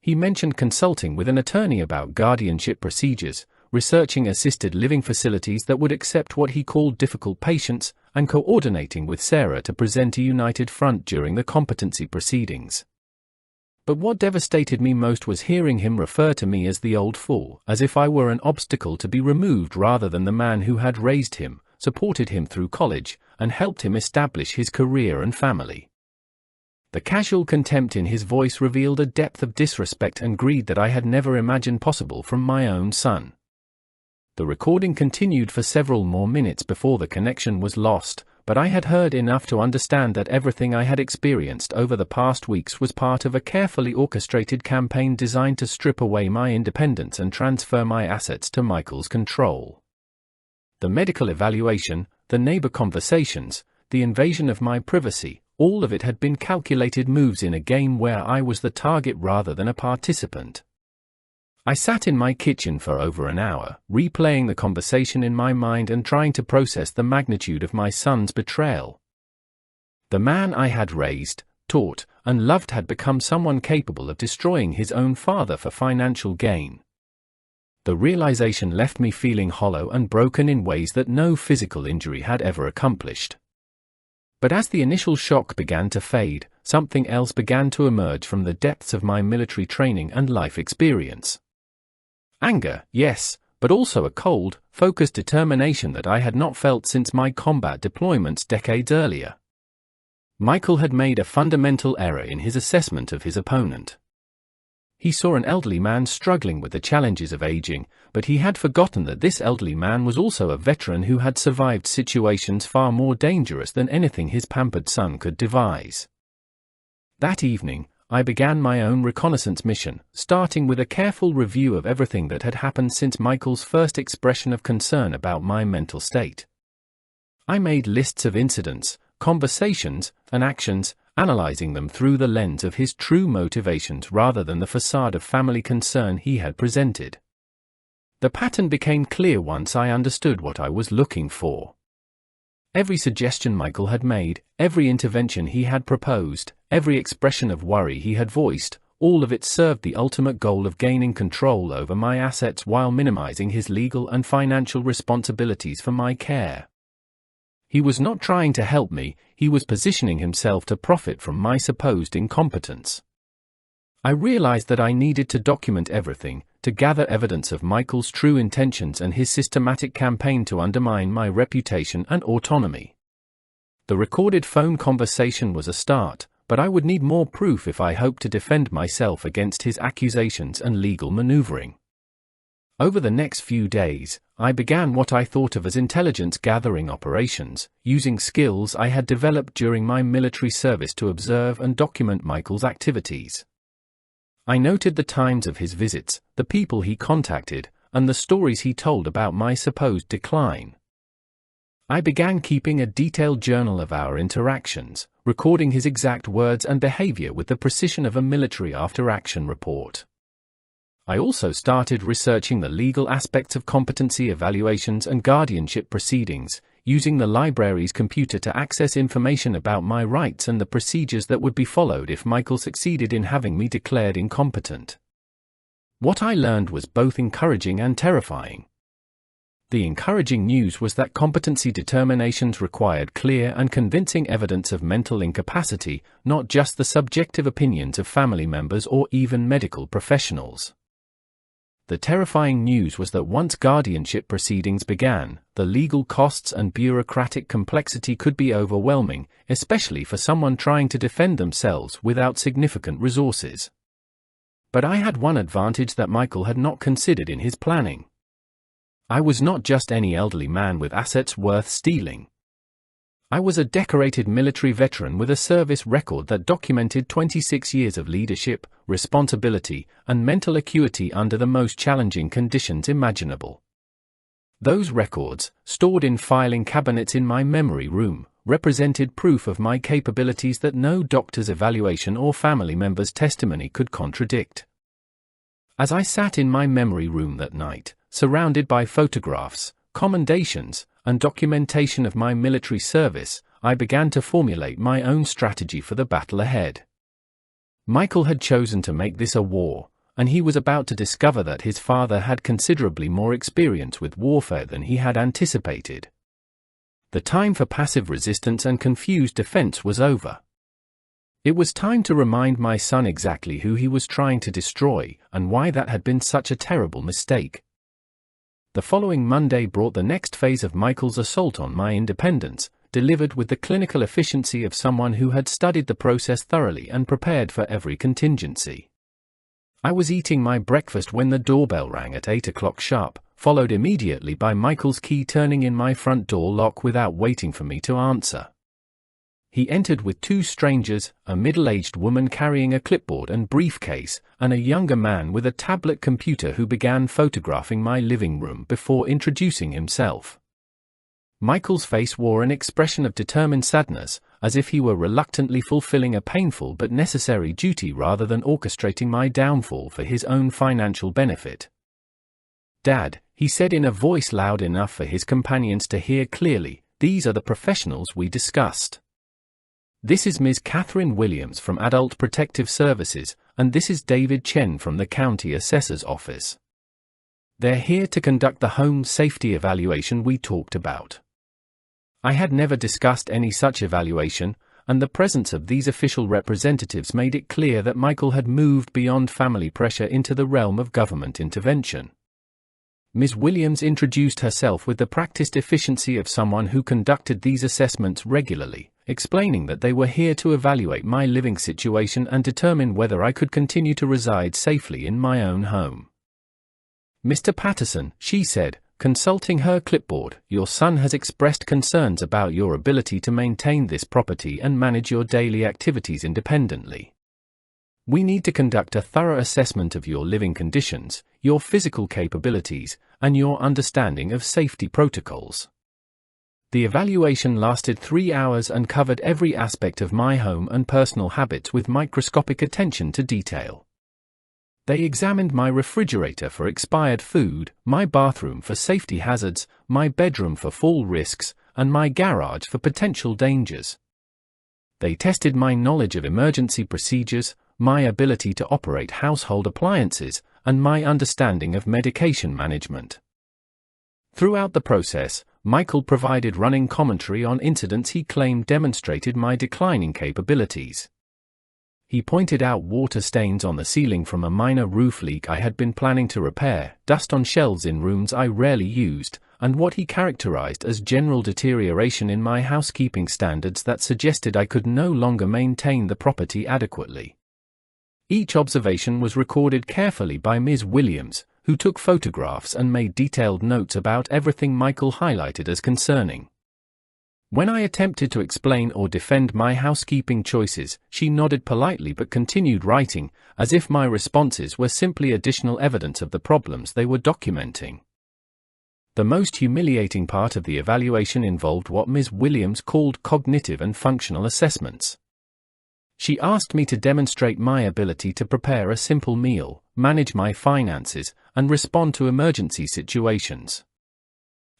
He mentioned consulting with an attorney about guardianship procedures, researching assisted living facilities that would accept what he called difficult patients, and coordinating with Sarah to present a united front during the competency proceedings. But what devastated me most was hearing him refer to me as the old fool, as if I were an obstacle to be removed rather than the man who had raised him, supported him through college, and helped him establish his career and family. The casual contempt in his voice revealed a depth of disrespect and greed that I had never imagined possible from my own son. The recording continued for several more minutes before the connection was lost, but I had heard enough to understand that everything I had experienced over the past weeks was part of a carefully orchestrated campaign designed to strip away my independence and transfer my assets to Michael's control. The medical evaluation, the neighbor conversations, the invasion of my privacy, all of it had been calculated moves in a game where I was the target rather than a participant. I sat in my kitchen for over an hour, replaying the conversation in my mind and trying to process the magnitude of my son's betrayal. The man I had raised, taught, and loved had become someone capable of destroying his own father for financial gain. The realization left me feeling hollow and broken in ways that no physical injury had ever accomplished. But as the initial shock began to fade, something else began to emerge from the depths of my military training and life experience. Anger, yes, but also a cold, focused determination that I had not felt since my combat deployments decades earlier. Michael had made a fundamental error in his assessment of his opponent. He saw an elderly man struggling with the challenges of aging, but he had forgotten that this elderly man was also a veteran who had survived situations far more dangerous than anything his pampered son could devise. That evening, I began my own reconnaissance mission, starting with a careful review of everything that had happened since Michael's first expression of concern about my mental state. I made lists of incidents, conversations, and actions, analyzing them through the lens of his true motivations rather than the facade of family concern he had presented. The pattern became clear once I understood what I was looking for. Every suggestion Michael had made, every intervention he had proposed, every expression of worry he had voiced, all of it served the ultimate goal of gaining control over my assets while minimizing his legal and financial responsibilities for my care. He was not trying to help me, he was positioning himself to profit from my supposed incompetence. I realized that I needed to document everything, to gather evidence of Michael's true intentions and his systematic campaign to undermine my reputation and autonomy. The recorded phone conversation was a start, but I would need more proof if I hoped to defend myself against his accusations and legal maneuvering. Over the next few days, I began what I thought of as intelligence-gathering operations, using skills I had developed during my military service to observe and document Michael's activities. I noted the times of his visits, the people he contacted, and the stories he told about my supposed decline. I began keeping a detailed journal of our interactions, recording his exact words and behavior with the precision of a military after-action report. I also started researching the legal aspects of competency evaluations and guardianship proceedings, using the library's computer to access information about my rights and the procedures that would be followed if Michael succeeded in having me declared incompetent. What I learned was both encouraging and terrifying. The encouraging news was that competency determinations required clear and convincing evidence of mental incapacity, not just the subjective opinions of family members or even medical professionals. The terrifying news was that once guardianship proceedings began, the legal costs and bureaucratic complexity could be overwhelming, especially for someone trying to defend themselves without significant resources. But I had one advantage that Michael had not considered in his planning. I was not just any elderly man with assets worth stealing. I was a decorated military veteran with a service record that documented 26 years of leadership, responsibility, and mental acuity under the most challenging conditions imaginable. Those records, stored in filing cabinets in my memory room, represented proof of my capabilities that no doctor's evaluation or family member's testimony could contradict. As I sat in my memory room that night, surrounded by photographs, commendations, and documentation of my military service, I began to formulate my own strategy for the battle ahead. Michael had chosen to make this a war, and he was about to discover that his father had considerably more experience with warfare than he had anticipated. The time for passive resistance and confused defense was over. It was time to remind my son exactly who he was trying to destroy, and why that had been such a terrible mistake. The following Monday brought the next phase of Michael's assault on my independence, delivered with the clinical efficiency of someone who had studied the process thoroughly and prepared for every contingency. I was eating my breakfast when the doorbell rang at 8 o'clock sharp, followed immediately by Michael's key turning in my front door lock without waiting for me to answer. He entered with two strangers, a middle-aged woman carrying a clipboard and briefcase, and a younger man with a tablet computer who began photographing my living room before introducing himself. Michael's face wore an expression of determined sadness, as if he were reluctantly fulfilling a painful but necessary duty rather than orchestrating my downfall for his own financial benefit. "Dad," he said in a voice loud enough for his companions to hear clearly, "these are the professionals we discussed. This is Ms. Catherine Williams from Adult Protective Services, and this is David Chen from the County Assessor's Office. They're here to conduct the home safety evaluation we talked about." I had never discussed any such evaluation, and the presence of these official representatives made it clear that Michael had moved beyond family pressure into the realm of government intervention. Ms. Williams introduced herself with the practiced efficiency of someone who conducted these assessments regularly, explaining that they were here to evaluate my living situation and determine whether I could continue to reside safely in my own home. "Mr. Patterson," she said, consulting her clipboard, "your son has expressed concerns about your ability to maintain this property and manage your daily activities independently. We need to conduct a thorough assessment of your living conditions, your physical capabilities, and your understanding of safety protocols." The evaluation lasted 3 hours and covered every aspect of my home and personal habits with microscopic attention to detail. They examined my refrigerator for expired food, my bathroom for safety hazards, my bedroom for fall risks, and my garage for potential dangers. They tested my knowledge of emergency procedures, my ability to operate household appliances, and my understanding of medication management. Throughout the process, Michael provided running commentary on incidents he claimed demonstrated my declining capabilities. He pointed out water stains on the ceiling from a minor roof leak I had been planning to repair, dust on shelves in rooms I rarely used, and what he characterized as general deterioration in my housekeeping standards that suggested I could no longer maintain the property adequately. Each observation was recorded carefully by Ms. Williams, who took photographs and made detailed notes about everything Michael highlighted as concerning. When I attempted to explain or defend my housekeeping choices, she nodded politely but continued writing, as if my responses were simply additional evidence of the problems they were documenting. The most humiliating part of the evaluation involved what Ms. Williams called cognitive and functional assessments. She asked me to demonstrate my ability to prepare a simple meal, manage my finances, and respond to emergency situations.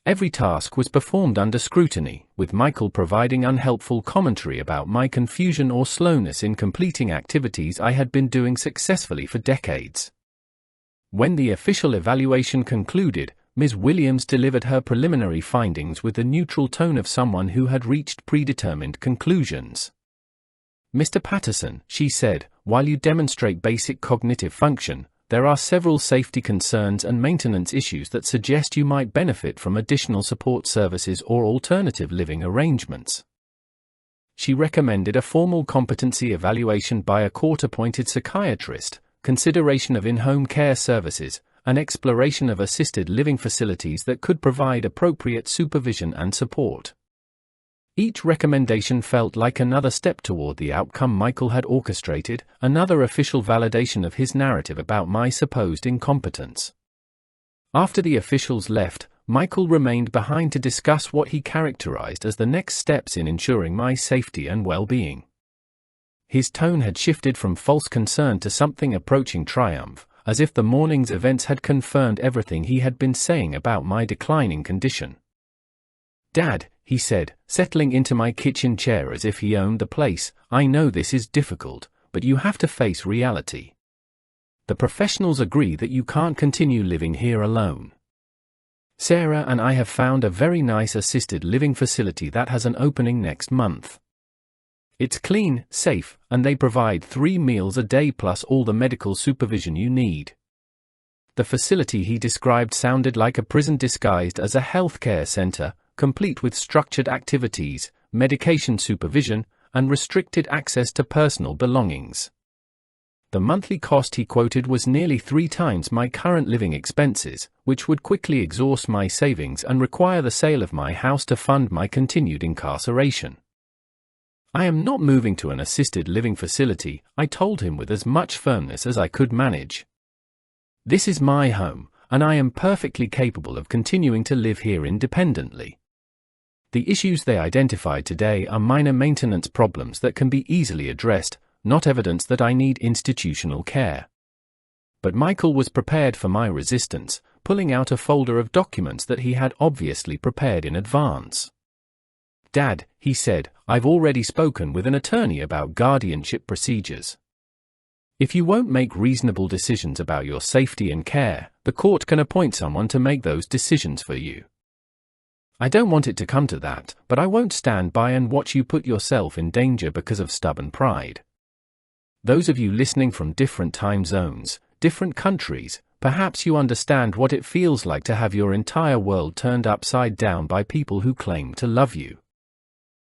Every task was performed under scrutiny, with Michael providing unhelpful commentary about my confusion or slowness in completing activities I had been doing successfully for decades. When the official evaluation concluded, Ms. Williams delivered her preliminary findings with the neutral tone of someone who had reached predetermined conclusions. "Mr. Patterson," she said, "while you demonstrate basic cognitive function, there are several safety concerns and maintenance issues that suggest you might benefit from additional support services or alternative living arrangements." She recommended a formal competency evaluation by a court-appointed psychiatrist, consideration of in-home care services, and exploration of assisted living facilities that could provide appropriate supervision and support. Each recommendation felt like another step toward the outcome Michael had orchestrated, another official validation of his narrative about my supposed incompetence. After the officials left, Michael remained behind to discuss what he characterized as the next steps in ensuring my safety and well-being. His tone had shifted from false concern to something approaching triumph, as if the morning's events had confirmed everything he had been saying about my declining condition. "Dad," he said, settling into my kitchen chair as if he owned the place, "I know this is difficult, but you have to face reality. The professionals agree that you can't continue living here alone. Sarah and I have found a very nice assisted living facility that has an opening next month. It's clean, safe, and they provide 3 meals a day plus all the medical supervision you need." The facility he described sounded like a prison disguised as a healthcare center, complete with structured activities, medication supervision, and restricted access to personal belongings. The monthly cost he quoted was nearly 3 times my current living expenses, which would quickly exhaust my savings and require the sale of my house to fund my continued incarceration. "I am not moving to an assisted living facility," I told him with as much firmness as I could manage. "This is my home, and I am perfectly capable of continuing to live here independently. The issues they identified today are minor maintenance problems that can be easily addressed, not evidence that I need institutional care." But Michael was prepared for my resistance, pulling out a folder of documents that he had obviously prepared in advance. "Dad," he said, "I've already spoken with an attorney about guardianship procedures. If you won't make reasonable decisions about your safety and care, the court can appoint someone to make those decisions for you. I don't want it to come to that, but I won't stand by and watch you put yourself in danger because of stubborn pride. Those of you listening from different time zones, different countries, perhaps you understand what it feels like to have your entire world turned upside down by people who claim to love you.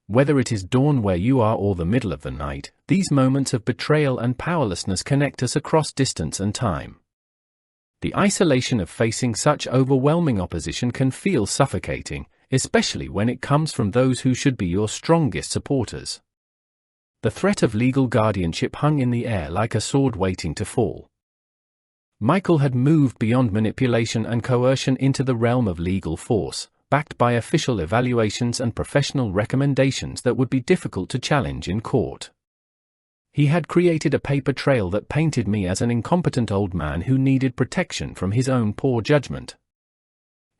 Whether it is dawn where you are or the middle of the night, these moments of betrayal and powerlessness connect us across distance and time. The isolation of facing such overwhelming opposition can feel suffocating, especially when it comes from those who should be your strongest supporters. The threat of legal guardianship hung in the air like a sword waiting to fall. Michael had moved beyond manipulation and coercion into the realm of legal force, backed by official evaluations and professional recommendations that would be difficult to challenge in court. He had created a paper trail that painted me as an incompetent old man who needed protection from his own poor judgment.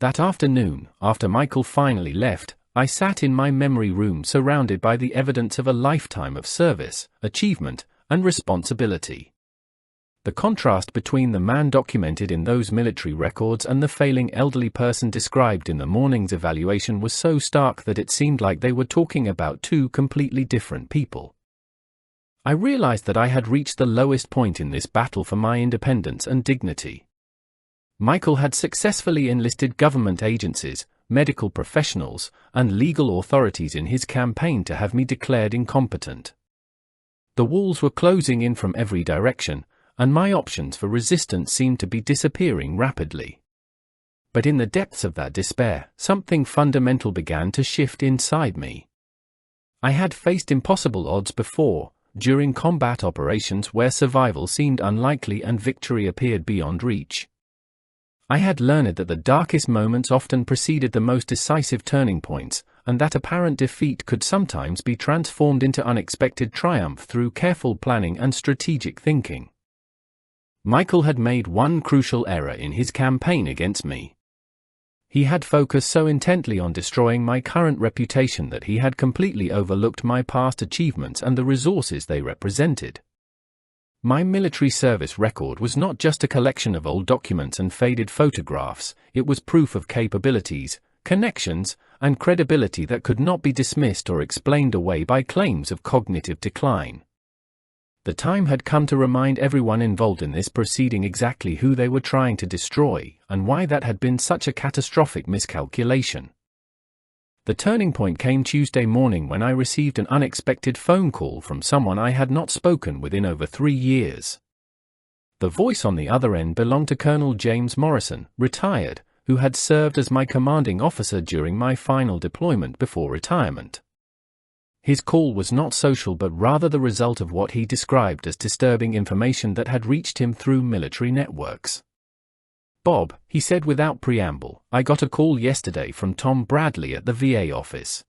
That afternoon, after Michael finally left, I sat in my memory room surrounded by the evidence of a lifetime of service, achievement, and responsibility. The contrast between the man documented in those military records and the failing elderly person described in the morning's evaluation was so stark that it seemed like they were talking about 2 completely different people. I realized that I had reached the lowest point in this battle for my independence and dignity. Michael had successfully enlisted government agencies, medical professionals, and legal authorities in his campaign to have me declared incompetent. The walls were closing in from every direction, and my options for resistance seemed to be disappearing rapidly. But in the depths of that despair, something fundamental began to shift inside me. I had faced impossible odds before, during combat operations where survival seemed unlikely and victory appeared beyond reach. I had learned that the darkest moments often preceded the most decisive turning points, and that apparent defeat could sometimes be transformed into unexpected triumph through careful planning and strategic thinking. Michael had made one crucial error in his campaign against me. He had focused so intently on destroying my current reputation that he had completely overlooked my past achievements and the resources they represented. My military service record was not just a collection of old documents and faded photographs, it was proof of capabilities, connections, and credibility that could not be dismissed or explained away by claims of cognitive decline. The time had come to remind everyone involved in this proceeding exactly who they were trying to destroy, and why that had been such a catastrophic miscalculation. The turning point came Tuesday morning when I received an unexpected phone call from someone I had not spoken with in over 3 years. The voice on the other end belonged to Colonel James Morrison, retired, who had served as my commanding officer during my final deployment before retirement. His call was not social but rather the result of what he described as disturbing information that had reached him through military networks. "Bob," he said without preamble, "I got a call yesterday from Tom Bradley at the VA office.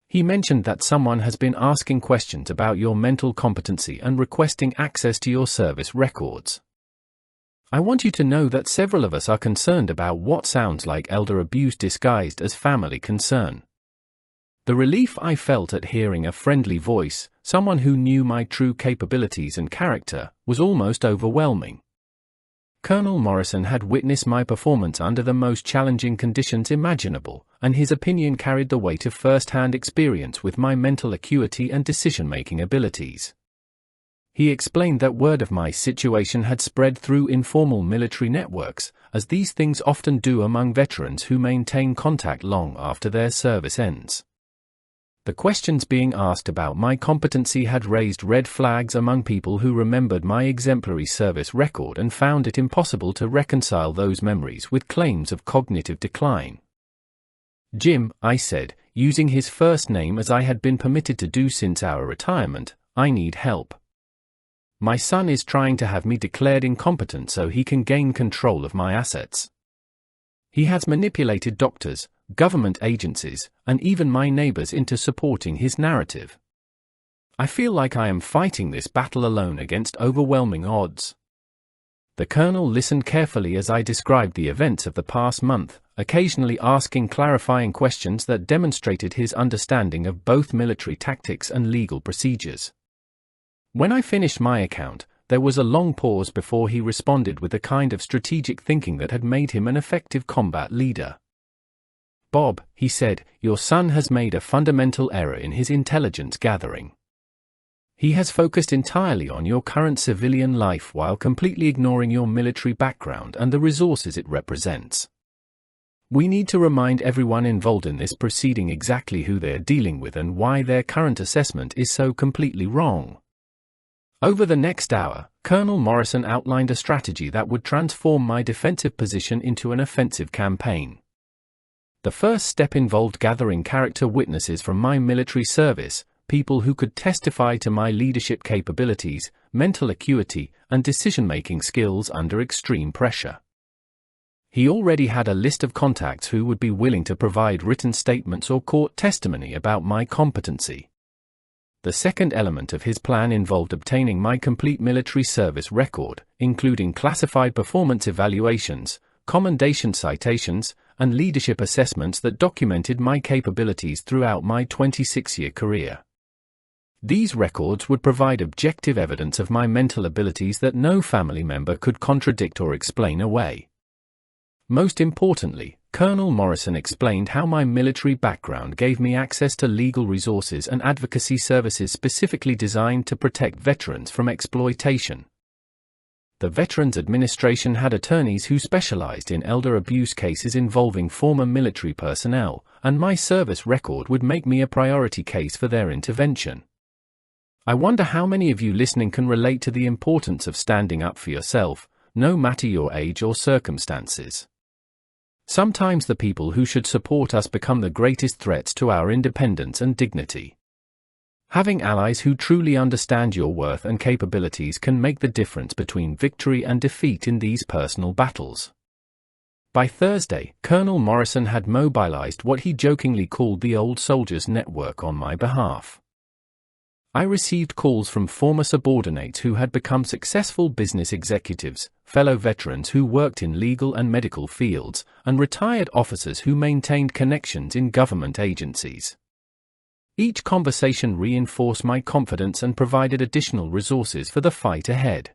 He mentioned that someone has been asking questions about your mental competency and requesting access to your service records. I want you to know that several of us are concerned about what sounds like elder abuse disguised as family concern." The relief I felt at hearing a friendly voice, someone who knew my true capabilities and character, was almost overwhelming. Colonel Morrison had witnessed my performance under the most challenging conditions imaginable, and his opinion carried the weight of first-hand experience with my mental acuity and decision-making abilities. He explained that word of my situation had spread through informal military networks, as these things often do among veterans who maintain contact long after their service ends. The questions being asked about my competency had raised red flags among people who remembered my exemplary service record and found it impossible to reconcile those memories with claims of cognitive decline. "Jim," I said, using his first name as I had been permitted to do since our retirement, "I need help. My son is trying to have me declared incompetent so he can gain control of my assets. He has manipulated doctors, government agencies, and even my neighbors into supporting his narrative. I feel like I am fighting this battle alone against overwhelming odds." The colonel listened carefully as I described the events of the past month, occasionally asking clarifying questions that demonstrated his understanding of both military tactics and legal procedures. When I finished my account, there was a long pause before he responded with the kind of strategic thinking that had made him an effective combat leader. "Bob," he said, "your son has made a fundamental error in his intelligence gathering. He has focused entirely on your current civilian life while completely ignoring your military background and the resources it represents. We need to remind everyone involved in this proceeding exactly who they're dealing with and why their current assessment is so completely wrong." Over the next hour, Colonel Morrison outlined a strategy that would transform my defensive position into an offensive campaign. The first step involved gathering character witnesses from my military service, people who could testify to my leadership capabilities, mental acuity, and decision-making skills under extreme pressure. He already had a list of contacts who would be willing to provide written statements or court testimony about my competency. The second element of his plan involved obtaining my complete military service record, including classified performance evaluations, commendation citations, and leadership assessments that documented my capabilities throughout my 26-year career. These records would provide objective evidence of my mental abilities that no family member could contradict or explain away. Most importantly, Colonel Morrison explained how my military background gave me access to legal resources and advocacy services specifically designed to protect veterans from exploitation. The Veterans Administration had attorneys who specialized in elder abuse cases involving former military personnel, and my service record would make me a priority case for their intervention. I wonder how many of you listening can relate to the importance of standing up for yourself, no matter your age or circumstances. Sometimes the people who should support us become the greatest threats to our independence and dignity. Having allies who truly understand your worth and capabilities can make the difference between victory and defeat in these personal battles. By Thursday, Colonel Morrison had mobilized what he jokingly called the Old Soldiers Network on my behalf. I received calls from former subordinates who had become successful business executives, fellow veterans who worked in legal and medical fields, and retired officers who maintained connections in government agencies. Each conversation reinforced my confidence and provided additional resources for the fight ahead.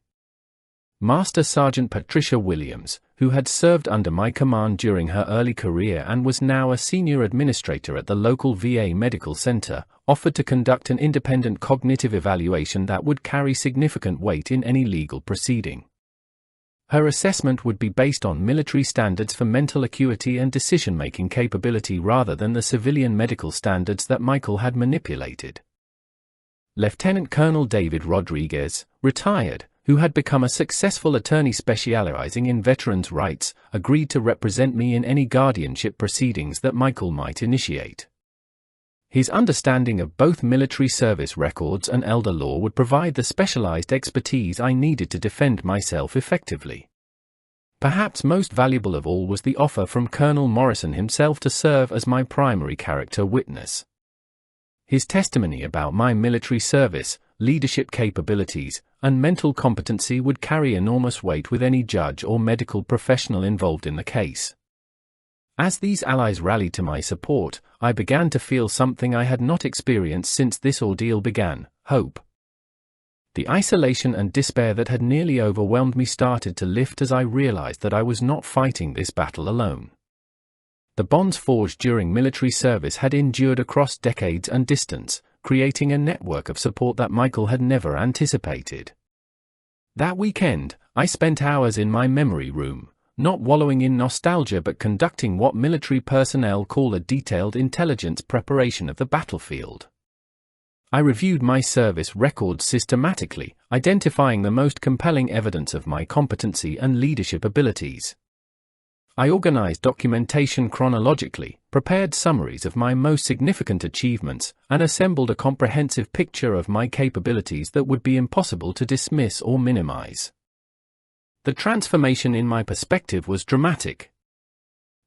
Master Sergeant Patricia Williams, who had served under my command during her early career and was now a senior administrator at the local VA medical center, offered to conduct an independent cognitive evaluation that would carry significant weight in any legal proceeding. Her assessment would be based on military standards for mental acuity and decision-making capability rather than the civilian medical standards that Michael had manipulated. Lieutenant Colonel David Rodriguez, retired, who had become a successful attorney specializing in veterans' rights, agreed to represent me in any guardianship proceedings that Michael might initiate. His understanding of both military service records and elder law would provide the specialized expertise I needed to defend myself effectively. Perhaps most valuable of all was the offer from Colonel Morrison himself to serve as my primary character witness. His testimony about my military service, leadership capabilities, and mental competency would carry enormous weight with any judge or medical professional involved in the case. As these allies rallied to my support, I began to feel something I had not experienced since this ordeal began: hope. The isolation and despair that had nearly overwhelmed me started to lift as I realized that I was not fighting this battle alone. The bonds forged during military service had endured across decades and distance, creating a network of support that Michael had never anticipated. That weekend, I spent hours in my memory room, not wallowing in nostalgia but conducting what military personnel call a detailed intelligence preparation of the battlefield. I reviewed my service records systematically, identifying the most compelling evidence of my competency and leadership abilities. I organized documentation chronologically, prepared summaries of my most significant achievements, and assembled a comprehensive picture of my capabilities that would be impossible to dismiss or minimize. The transformation in my perspective was dramatic.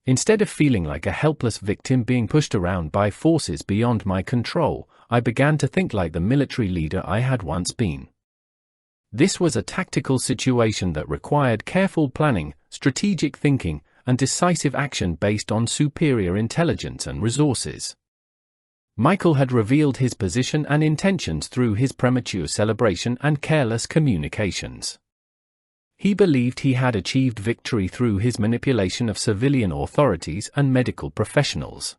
Instead of feeling like a helpless victim being pushed around by forces beyond my control, I began to think like the military leader I had once been. This was a tactical situation that required careful planning, strategic thinking, and decisive action based on superior intelligence and resources. Michael had revealed his position and intentions through his premature celebration and careless communications. He believed he had achieved victory through his manipulation of civilian authorities and medical professionals.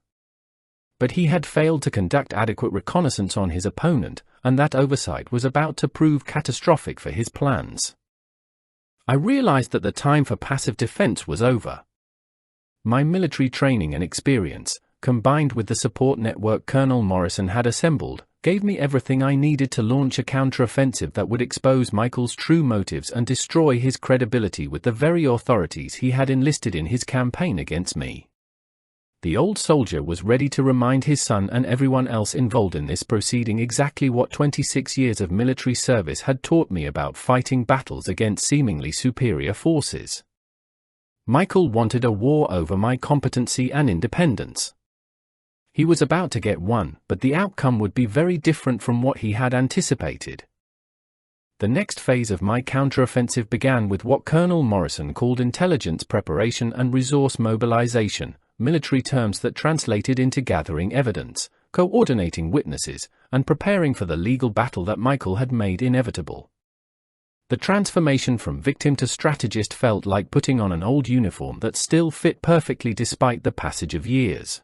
But he had failed to conduct adequate reconnaissance on his opponent, and that oversight was about to prove catastrophic for his plans. I realized that the time for passive defense was over. My military training and experience, combined with the support network Colonel Morrison had assembled, gave me everything I needed to launch a counteroffensive that would expose Michael's true motives and destroy his credibility with the very authorities he had enlisted in his campaign against me. The old soldier was ready to remind his son and everyone else involved in this proceeding exactly what 26 years of military service had taught me about fighting battles against seemingly superior forces. Michael wanted a war over my competency and independence. He was about to get one, but the outcome would be very different from what he had anticipated. The next phase of my counteroffensive began with what Colonel Morrison called intelligence preparation and resource mobilization, military terms that translated into gathering evidence, coordinating witnesses, and preparing for the legal battle that Michael had made inevitable. The transformation from victim to strategist felt like putting on an old uniform that still fit perfectly despite the passage of years.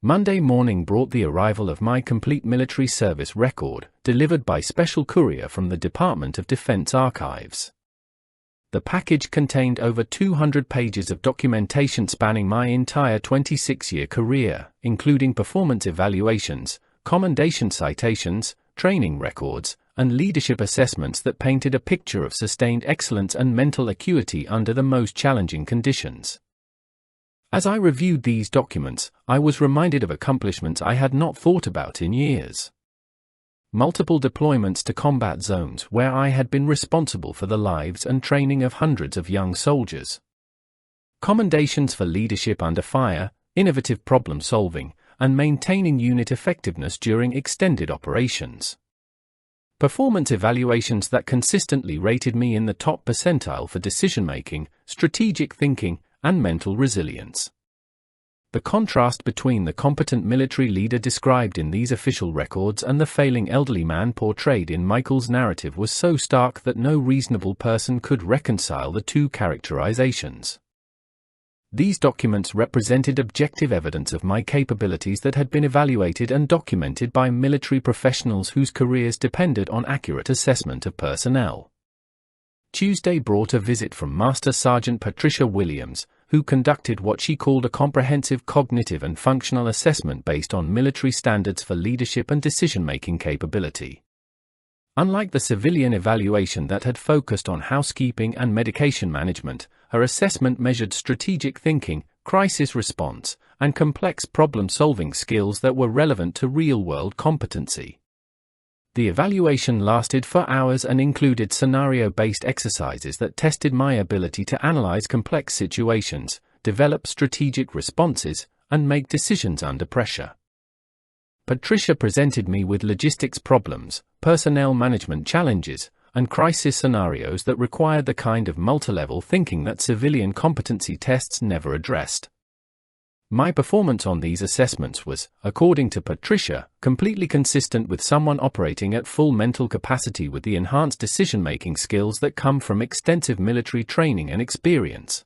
Monday morning brought the arrival of my complete military service record, delivered by special courier from the Department of Defense Archives. The package contained over 200 pages of documentation spanning my entire 26-year career, including performance evaluations, commendation citations, training records, and leadership assessments that painted a picture of sustained excellence and mental acuity under the most challenging conditions. As I reviewed these documents, I was reminded of accomplishments I had not thought about in years. Multiple deployments to combat zones where I had been responsible for the lives and training of hundreds of young soldiers. Commendations for leadership under fire, innovative problem solving, and maintaining unit effectiveness during extended operations. Performance evaluations that consistently rated me in the top percentile for decision-making, strategic thinking, and mental resilience. The contrast between the competent military leader described in these official records and the failing elderly man portrayed in Michael's narrative was so stark that no reasonable person could reconcile the two characterizations. These documents represented objective evidence of my capabilities that had been evaluated and documented by military professionals whose careers depended on accurate assessment of personnel. Tuesday brought a visit from Master Sergeant Patricia Williams, who conducted what she called a comprehensive cognitive and functional assessment based on military standards for leadership and decision-making capability. Unlike the civilian evaluation that had focused on housekeeping and medication management, her assessment measured strategic thinking, crisis response, and complex problem-solving skills that were relevant to real-world competency. The evaluation lasted for hours and included scenario-based exercises that tested my ability to analyze complex situations, develop strategic responses, and make decisions under pressure. Patricia presented me with logistics problems, personnel management challenges, and crisis scenarios that required the kind of multilevel thinking that civilian competency tests never addressed. My performance on these assessments was, according to Patricia, completely consistent with someone operating at full mental capacity with the enhanced decision-making skills that come from extensive military training and experience.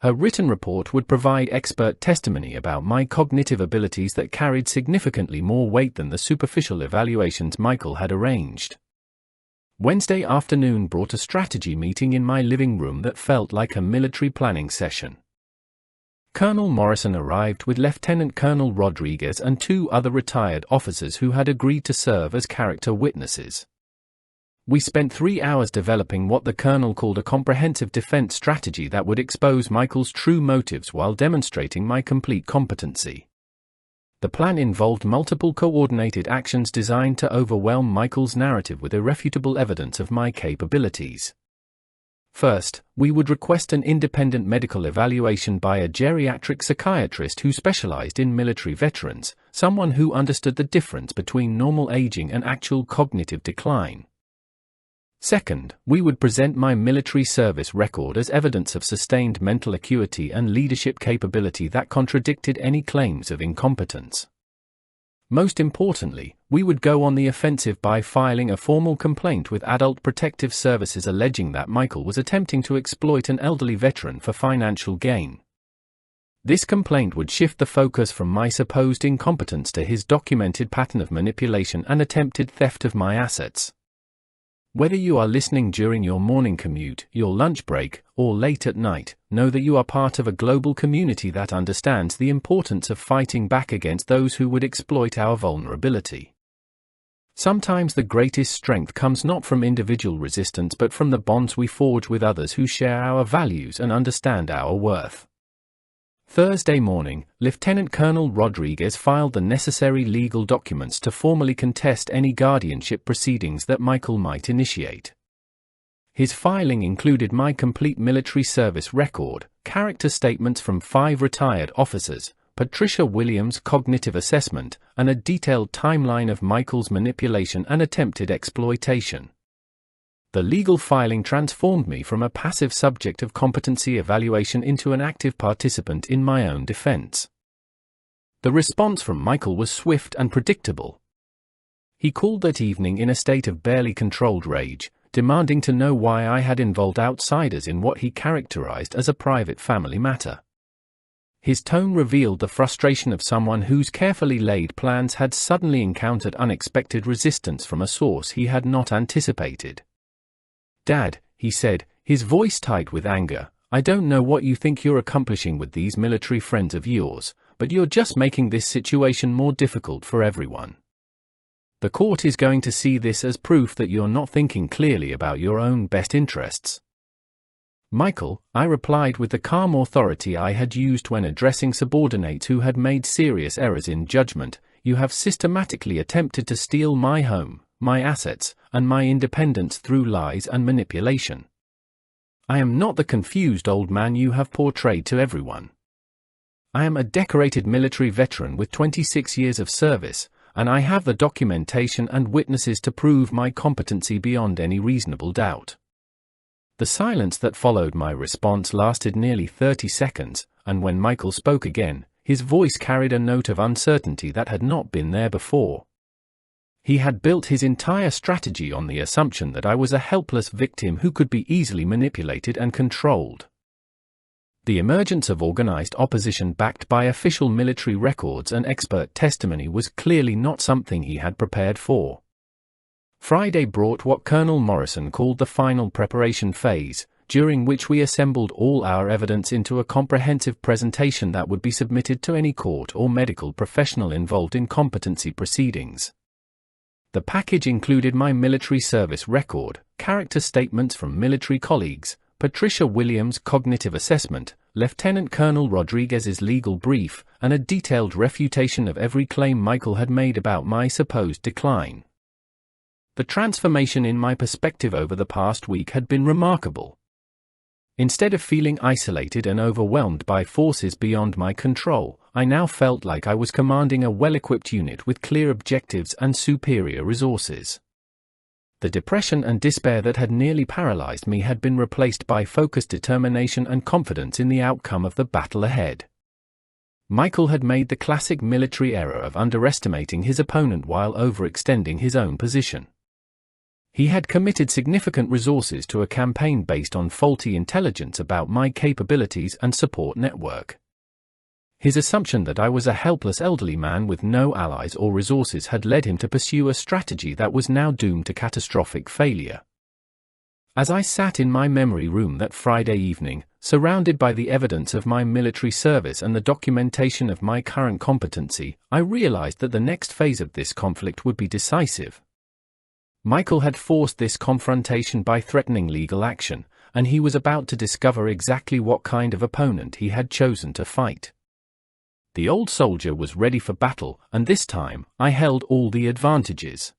Her written report would provide expert testimony about my cognitive abilities that carried significantly more weight than the superficial evaluations Michael had arranged. Wednesday afternoon brought a strategy meeting in my living room that felt like a military planning session. Colonel Morrison arrived with Lieutenant Colonel Rodriguez and 2 other retired officers who had agreed to serve as character witnesses. We spent 3 hours developing what the colonel called a comprehensive defense strategy that would expose Michael's true motives while demonstrating my complete competency. The plan involved multiple coordinated actions designed to overwhelm Michael's narrative with irrefutable evidence of my capabilities. First, we would request an independent medical evaluation by a geriatric psychiatrist who specialized in military veterans, someone who understood the difference between normal aging and actual cognitive decline. Second, we would present my military service record as evidence of sustained mental acuity and leadership capability that contradicted any claims of incompetence. Most importantly, we would go on the offensive by filing a formal complaint with Adult Protective Services alleging that Michael was attempting to exploit an elderly veteran for financial gain. This complaint would shift the focus from my supposed incompetence to his documented pattern of manipulation and attempted theft of my assets. Whether you are listening during your morning commute, your lunch break, or late at night, know that you are part of a global community that understands the importance of fighting back against those who would exploit our vulnerability. Sometimes the greatest strength comes not from individual resistance but from the bonds we forge with others who share our values and understand our worth. Thursday morning, Lieutenant Colonel Rodriguez filed the necessary legal documents to formally contest any guardianship proceedings that Michael might initiate. His filing included my complete military service record, character statements from 5 retired officers, Patricia Williams' cognitive assessment, and a detailed timeline of Michael's manipulation and attempted exploitation. The legal filing transformed me from a passive subject of competency evaluation into an active participant in my own defense. The response from Michael was swift and predictable. He called that evening in a state of barely controlled rage, demanding to know why I had involved outsiders in what he characterized as a private family matter. His tone revealed the frustration of someone whose carefully laid plans had suddenly encountered unexpected resistance from a source he had not anticipated. "Dad," he said, his voice tight with anger, "I don't know what you think you're accomplishing with these military friends of yours, but you're just making this situation more difficult for everyone. The court is going to see this as proof that you're not thinking clearly about your own best interests." "Michael," I replied with the calm authority I had used when addressing subordinates who had made serious errors in judgment, "you have systematically attempted to steal my home, my assets, and my independence through lies and manipulation. I am not the confused old man you have portrayed to everyone. I am a decorated military veteran with 26 years of service, and I have the documentation and witnesses to prove my competency beyond any reasonable doubt." The silence that followed my response lasted nearly 30 seconds, and when Michael spoke again, his voice carried a note of uncertainty that had not been there before. He had built his entire strategy on the assumption that I was a helpless victim who could be easily manipulated and controlled. The emergence of organized opposition backed by official military records and expert testimony was clearly not something he had prepared for. Friday brought what Colonel Morrison called the final preparation phase, during which we assembled all our evidence into a comprehensive presentation that would be submitted to any court or medical professional involved in competency proceedings. The package included my military service record, character statements from military colleagues, Patricia Williams' cognitive assessment, Lieutenant Colonel Rodriguez's legal brief, and a detailed refutation of every claim Michael had made about my supposed decline. The transformation in my perspective over the past week had been remarkable. Instead of feeling isolated and overwhelmed by forces beyond my control, I now felt like I was commanding a well-equipped unit with clear objectives and superior resources. The depression and despair that had nearly paralyzed me had been replaced by focused determination and confidence in the outcome of the battle ahead. Michael had made the classic military error of underestimating his opponent while overextending his own position. He had committed significant resources to a campaign based on faulty intelligence about my capabilities and support network. His assumption that I was a helpless elderly man with no allies or resources had led him to pursue a strategy that was now doomed to catastrophic failure. As I sat in my memory room that Friday evening, surrounded by the evidence of my military service and the documentation of my current competency, I realized that the next phase of this conflict would be decisive. Michael had forced this confrontation by threatening legal action, and he was about to discover exactly what kind of opponent he had chosen to fight. The old soldier was ready for battle, and this time, I held all the advantages.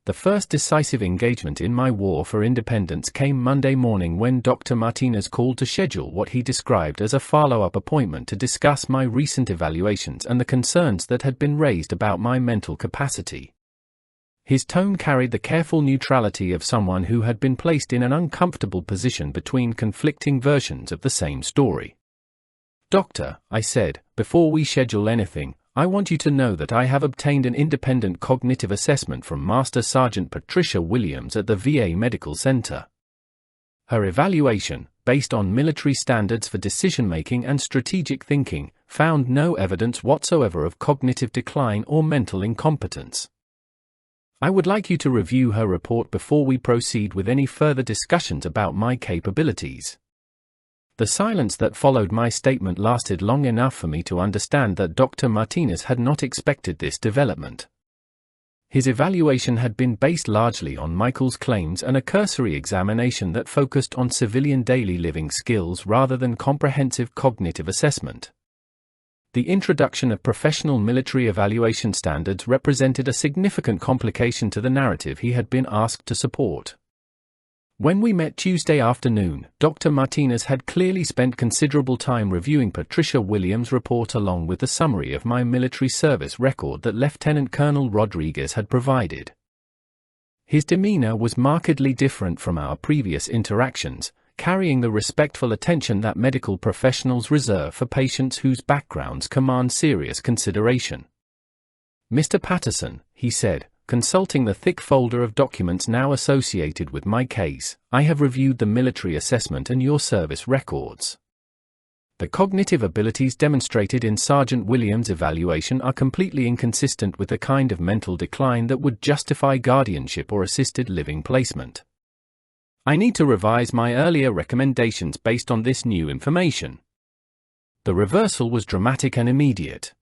The first decisive engagement in my war for independence came Monday morning when Dr. Martinez called to schedule what he described as a follow-up appointment to discuss my recent evaluations and the concerns that had been raised about my mental capacity. His tone carried the careful neutrality of someone who had been placed in an uncomfortable position between conflicting versions of the same story. "Doctor," I said, "before we schedule anything, I want you to know that I have obtained an independent cognitive assessment from Master Sergeant Patricia Williams at the VA Medical Center. Her evaluation, based on military standards for decision-making and strategic thinking, found no evidence whatsoever of cognitive decline or mental incompetence. I would like you to review her report before we proceed with any further discussions about my capabilities." The silence that followed my statement lasted long enough for me to understand that Dr. Martinez had not expected this development. His evaluation had been based largely on Michael's claims and a cursory examination that focused on civilian daily living skills rather than comprehensive cognitive assessment. The introduction of professional military evaluation standards represented a significant complication to the narrative he had been asked to support. When we met Tuesday afternoon, Dr. Martinez had clearly spent considerable time reviewing Patricia Williams' report along with the summary of my military service record that Lieutenant Colonel Rodriguez had provided. His demeanor was markedly different from our previous interactions, carrying the respectful attention that medical professionals reserve for patients whose backgrounds command serious consideration. "Mr. Patterson," he said, consulting the thick folder of documents now associated with my case, "I have reviewed the military assessment and your service records. The cognitive abilities demonstrated in Sergeant Williams' evaluation are completely inconsistent with the kind of mental decline that would justify guardianship or assisted living placement. I need to revise my earlier recommendations based on this new information." The reversal was dramatic and immediate.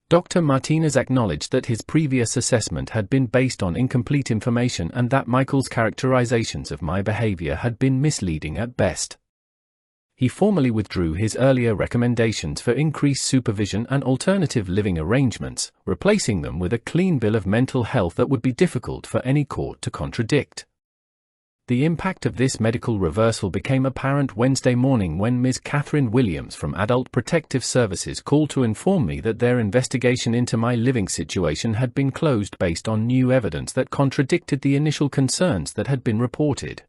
Dr. Martinez acknowledged that his previous assessment had been based on incomplete information and that Michael's characterizations of my behavior had been misleading at best. He formally withdrew his earlier recommendations for increased supervision and alternative living arrangements, replacing them with a clean bill of mental health that would be difficult for any court to contradict. The impact of this medical reversal became apparent Wednesday morning when Ms. Catherine Williams from Adult Protective Services called to inform me that their investigation into my living situation had been closed based on new evidence that contradicted the initial concerns that had been reported.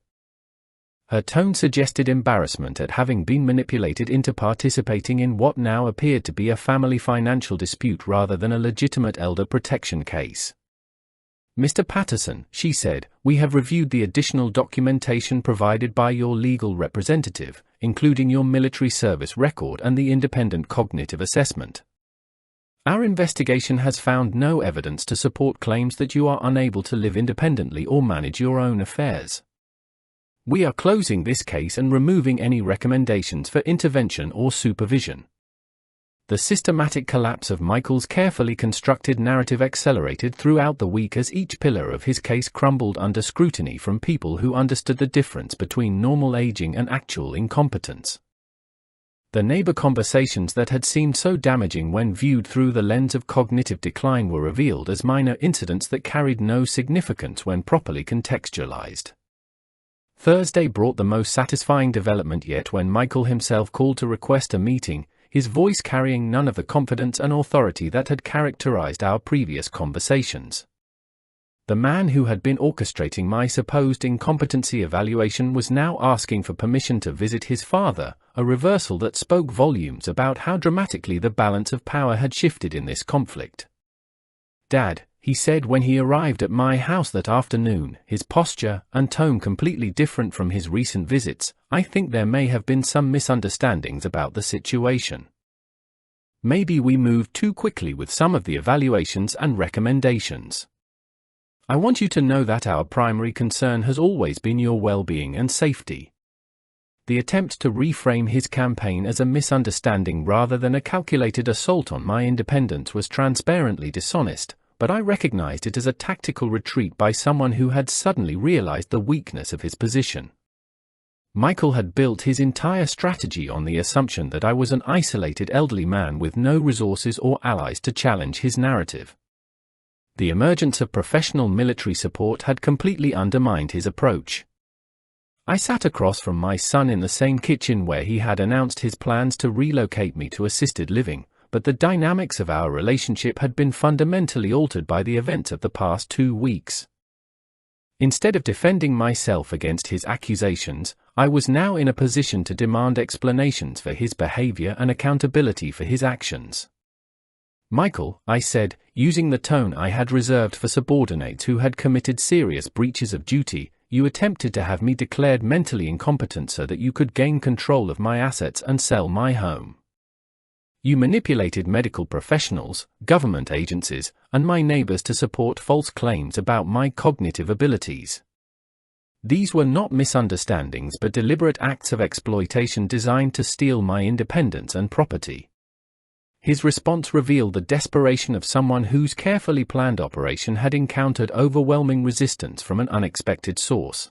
Her tone suggested embarrassment at having been manipulated into participating in what now appeared to be a family financial dispute rather than a legitimate elder protection case. "Mr. Patterson," she said, "we have reviewed the additional documentation provided by your legal representative, including your military service record and the independent cognitive assessment. Our investigation has found no evidence to support claims that you are unable to live independently or manage your own affairs. We are closing this case and removing any recommendations for intervention or supervision." The systematic collapse of Michael's carefully constructed narrative accelerated throughout the week as each pillar of his case crumbled under scrutiny from people who understood the difference between normal aging and actual incompetence. The neighbor conversations that had seemed so damaging when viewed through the lens of cognitive decline were revealed as minor incidents that carried no significance when properly contextualized. Thursday brought the most satisfying development yet when Michael himself called to request a meeting, his voice carrying none of the confidence and authority that had characterized our previous conversations. The man who had been orchestrating my supposed incompetency evaluation was now asking for permission to visit his father, a reversal that spoke volumes about how dramatically the balance of power had shifted in this conflict. "Dad," he said when he arrived at my house that afternoon, his posture and tone completely different from his recent visits, "I think there may have been some misunderstandings about the situation. Maybe we moved too quickly with some of the evaluations and recommendations. I want you to know that our primary concern has always been your well-being and safety." The attempt to reframe his campaign as a misunderstanding rather than a calculated assault on my independence was transparently dishonest, but I recognized it as a tactical retreat by someone who had suddenly realized the weakness of his position. Michael had built his entire strategy on the assumption that I was an isolated elderly man with no resources or allies to challenge his narrative. The emergence of professional military support had completely undermined his approach. I sat across from my son in the same kitchen where he had announced his plans to relocate me to assisted living, but the dynamics of our relationship had been fundamentally altered by the events of the past 2 weeks. Instead of defending myself against his accusations, I was now in a position to demand explanations for his behavior and accountability for his actions. "Michael," I said, using the tone I had reserved for subordinates who had committed serious breaches of duty, "you attempted to have me declared mentally incompetent so that you could gain control of my assets and sell my home. You manipulated medical professionals, government agencies, and my neighbors to support false claims about my cognitive abilities. These were not misunderstandings but deliberate acts of exploitation designed to steal my independence and property." His response revealed the desperation of someone whose carefully planned operation had encountered overwhelming resistance from an unexpected source.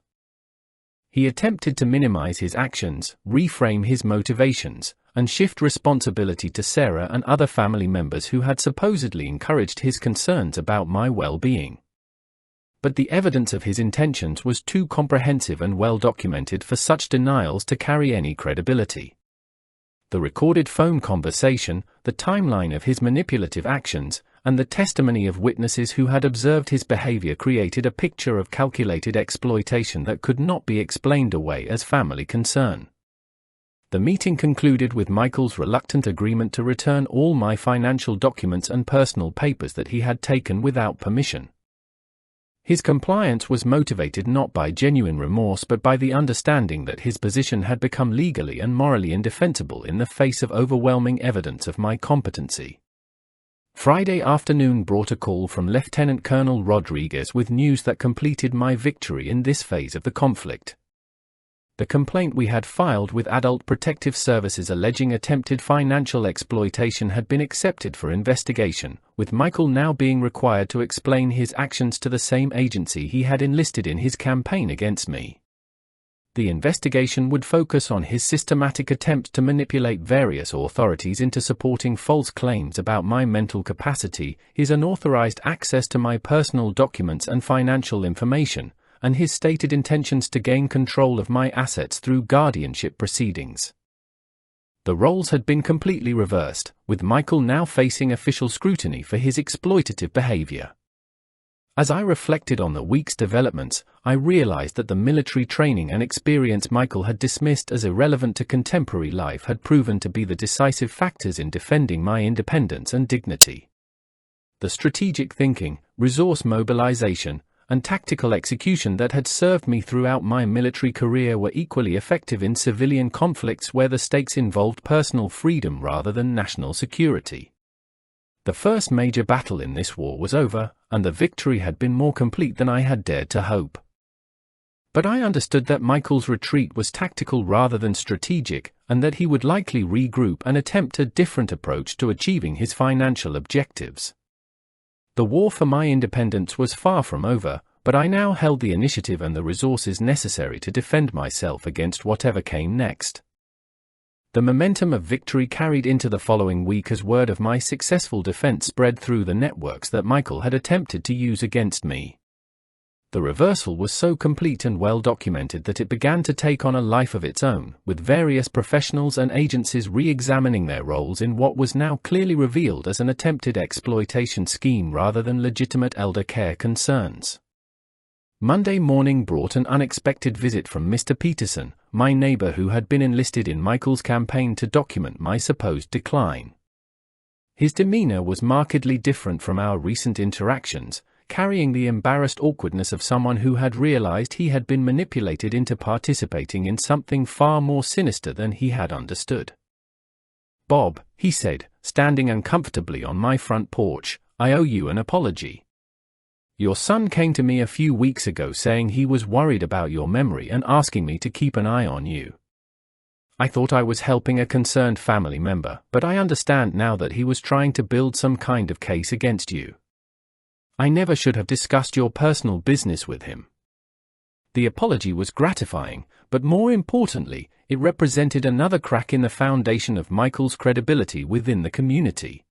He attempted to minimize his actions, reframe his motivations, and shift responsibility to Sarah and other family members who had supposedly encouraged his concerns about my well-being. But the evidence of his intentions was too comprehensive and well-documented for such denials to carry any credibility. The recorded phone conversation, the timeline of his manipulative actions, and the testimony of witnesses who had observed his behavior created a picture of calculated exploitation that could not be explained away as family concern. The meeting concluded with Michael's reluctant agreement to return all my financial documents and personal papers that he had taken without permission. His compliance was motivated not by genuine remorse but by the understanding that his position had become legally and morally indefensible in the face of overwhelming evidence of my competency. Friday afternoon brought a call from Lieutenant Colonel Rodriguez with news that completed my victory in this phase of the conflict. The complaint we had filed with Adult Protective Services alleging attempted financial exploitation had been accepted for investigation, with Michael now being required to explain his actions to the same agency he had enlisted in his campaign against me. The investigation would focus on his systematic attempt to manipulate various authorities into supporting false claims about my mental capacity, his unauthorized access to my personal documents and financial information, and his stated intentions to gain control of my assets through guardianship proceedings. The roles had been completely reversed, with Michael now facing official scrutiny for his exploitative behavior. As I reflected on the week's developments, I realized that the military training and experience Michael had dismissed as irrelevant to contemporary life had proven to be the decisive factors in defending my independence and dignity. The strategic thinking, resource mobilization, and tactical execution that had served me throughout my military career were equally effective in civilian conflicts where the stakes involved personal freedom rather than national security. The first major battle in this war was over, and the victory had been more complete than I had dared to hope. But I understood that Michael's retreat was tactical rather than strategic, and that he would likely regroup and attempt a different approach to achieving his financial objectives. The war for my independence was far from over, but I now held the initiative and the resources necessary to defend myself against whatever came next. The momentum of victory carried into the following week as word of my successful defense spread through the networks that Michael had attempted to use against me. The reversal was so complete and well documented that it began to take on a life of its own, with various professionals and agencies re-examining their roles in what was now clearly revealed as an attempted exploitation scheme rather than legitimate elder care concerns. Monday morning brought an unexpected visit from Mr. Peterson, my neighbor who had been enlisted in Michael's campaign to document my supposed decline. His demeanor was markedly different from our recent interactions, carrying the embarrassed awkwardness of someone who had realized he had been manipulated into participating in something far more sinister than he had understood. "Bob," he said, standing uncomfortably on my front porch, "I owe you an apology. Your son came to me a few weeks ago saying he was worried about your memory and asking me to keep an eye on you. I thought I was helping a concerned family member, but I understand now that he was trying to build some kind of case against you. I never should have discussed your personal business with him." The apology was gratifying, but more importantly, it represented another crack in the foundation of Michael's credibility within the community.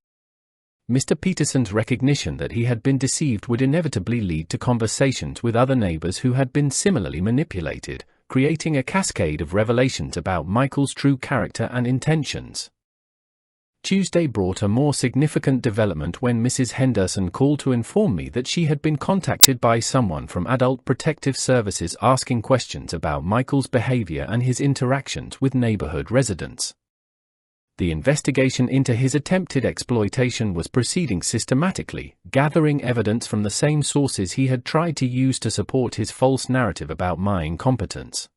Mr. Peterson's recognition that he had been deceived would inevitably lead to conversations with other neighbors who had been similarly manipulated, creating a cascade of revelations about Michael's true character and intentions. Tuesday brought a more significant development when Mrs. Henderson called to inform me that she had been contacted by someone from Adult Protective Services asking questions about Michael's behavior and his interactions with neighborhood residents. The investigation into his attempted exploitation was proceeding systematically, gathering evidence from the same sources he had tried to use to support his false narrative about my incompetence.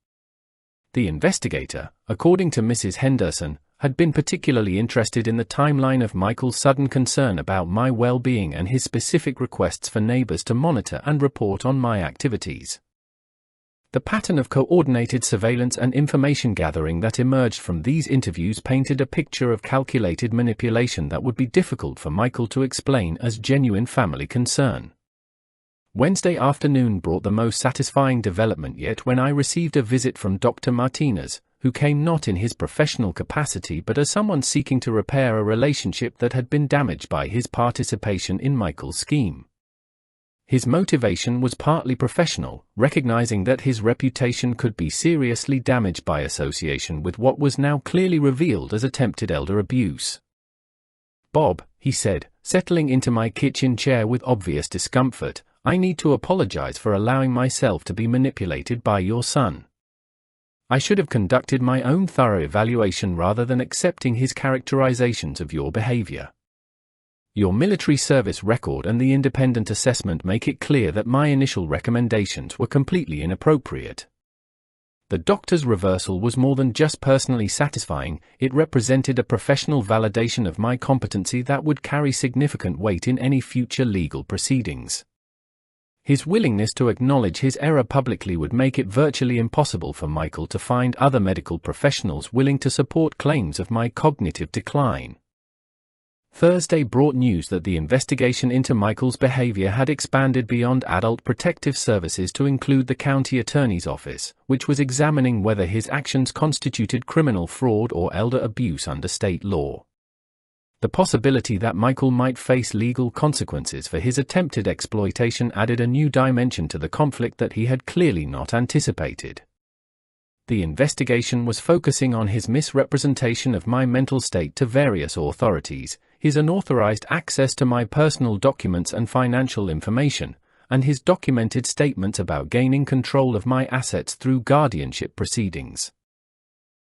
The investigator, according to Mrs. Henderson, had been particularly interested in the timeline of Michael's sudden concern about my well-being and his specific requests for neighbors to monitor and report on my activities. The pattern of coordinated surveillance and information gathering that emerged from these interviews painted a picture of calculated manipulation that would be difficult for Michael to explain as genuine family concern. Wednesday afternoon brought the most satisfying development yet when I received a visit from Dr. Martinez, who came not in his professional capacity but as someone seeking to repair a relationship that had been damaged by his participation in Michael's scheme. His motivation was partly professional, recognizing that his reputation could be seriously damaged by association with what was now clearly revealed as attempted elder abuse. "Bob," he said, settling into my kitchen chair with obvious discomfort, "I need to apologize for allowing myself to be manipulated by your son. I should have conducted my own thorough evaluation rather than accepting his characterizations of your behavior. Your military service record and the independent assessment make it clear that my initial recommendations were completely inappropriate." The doctor's reversal was more than just personally satisfying, it represented a professional validation of my competency that would carry significant weight in any future legal proceedings. His willingness to acknowledge his error publicly would make it virtually impossible for Michael to find other medical professionals willing to support claims of my cognitive decline. Thursday brought news that the investigation into Michael's behavior had expanded beyond Adult Protective Services to include the county attorney's office, which was examining whether his actions constituted criminal fraud or elder abuse under state law. The possibility that Michael might face legal consequences for his attempted exploitation added a new dimension to the conflict that he had clearly not anticipated. The investigation was focusing on his misrepresentation of my mental state to various authorities, his unauthorized access to my personal documents and financial information, and his documented statements about gaining control of my assets through guardianship proceedings.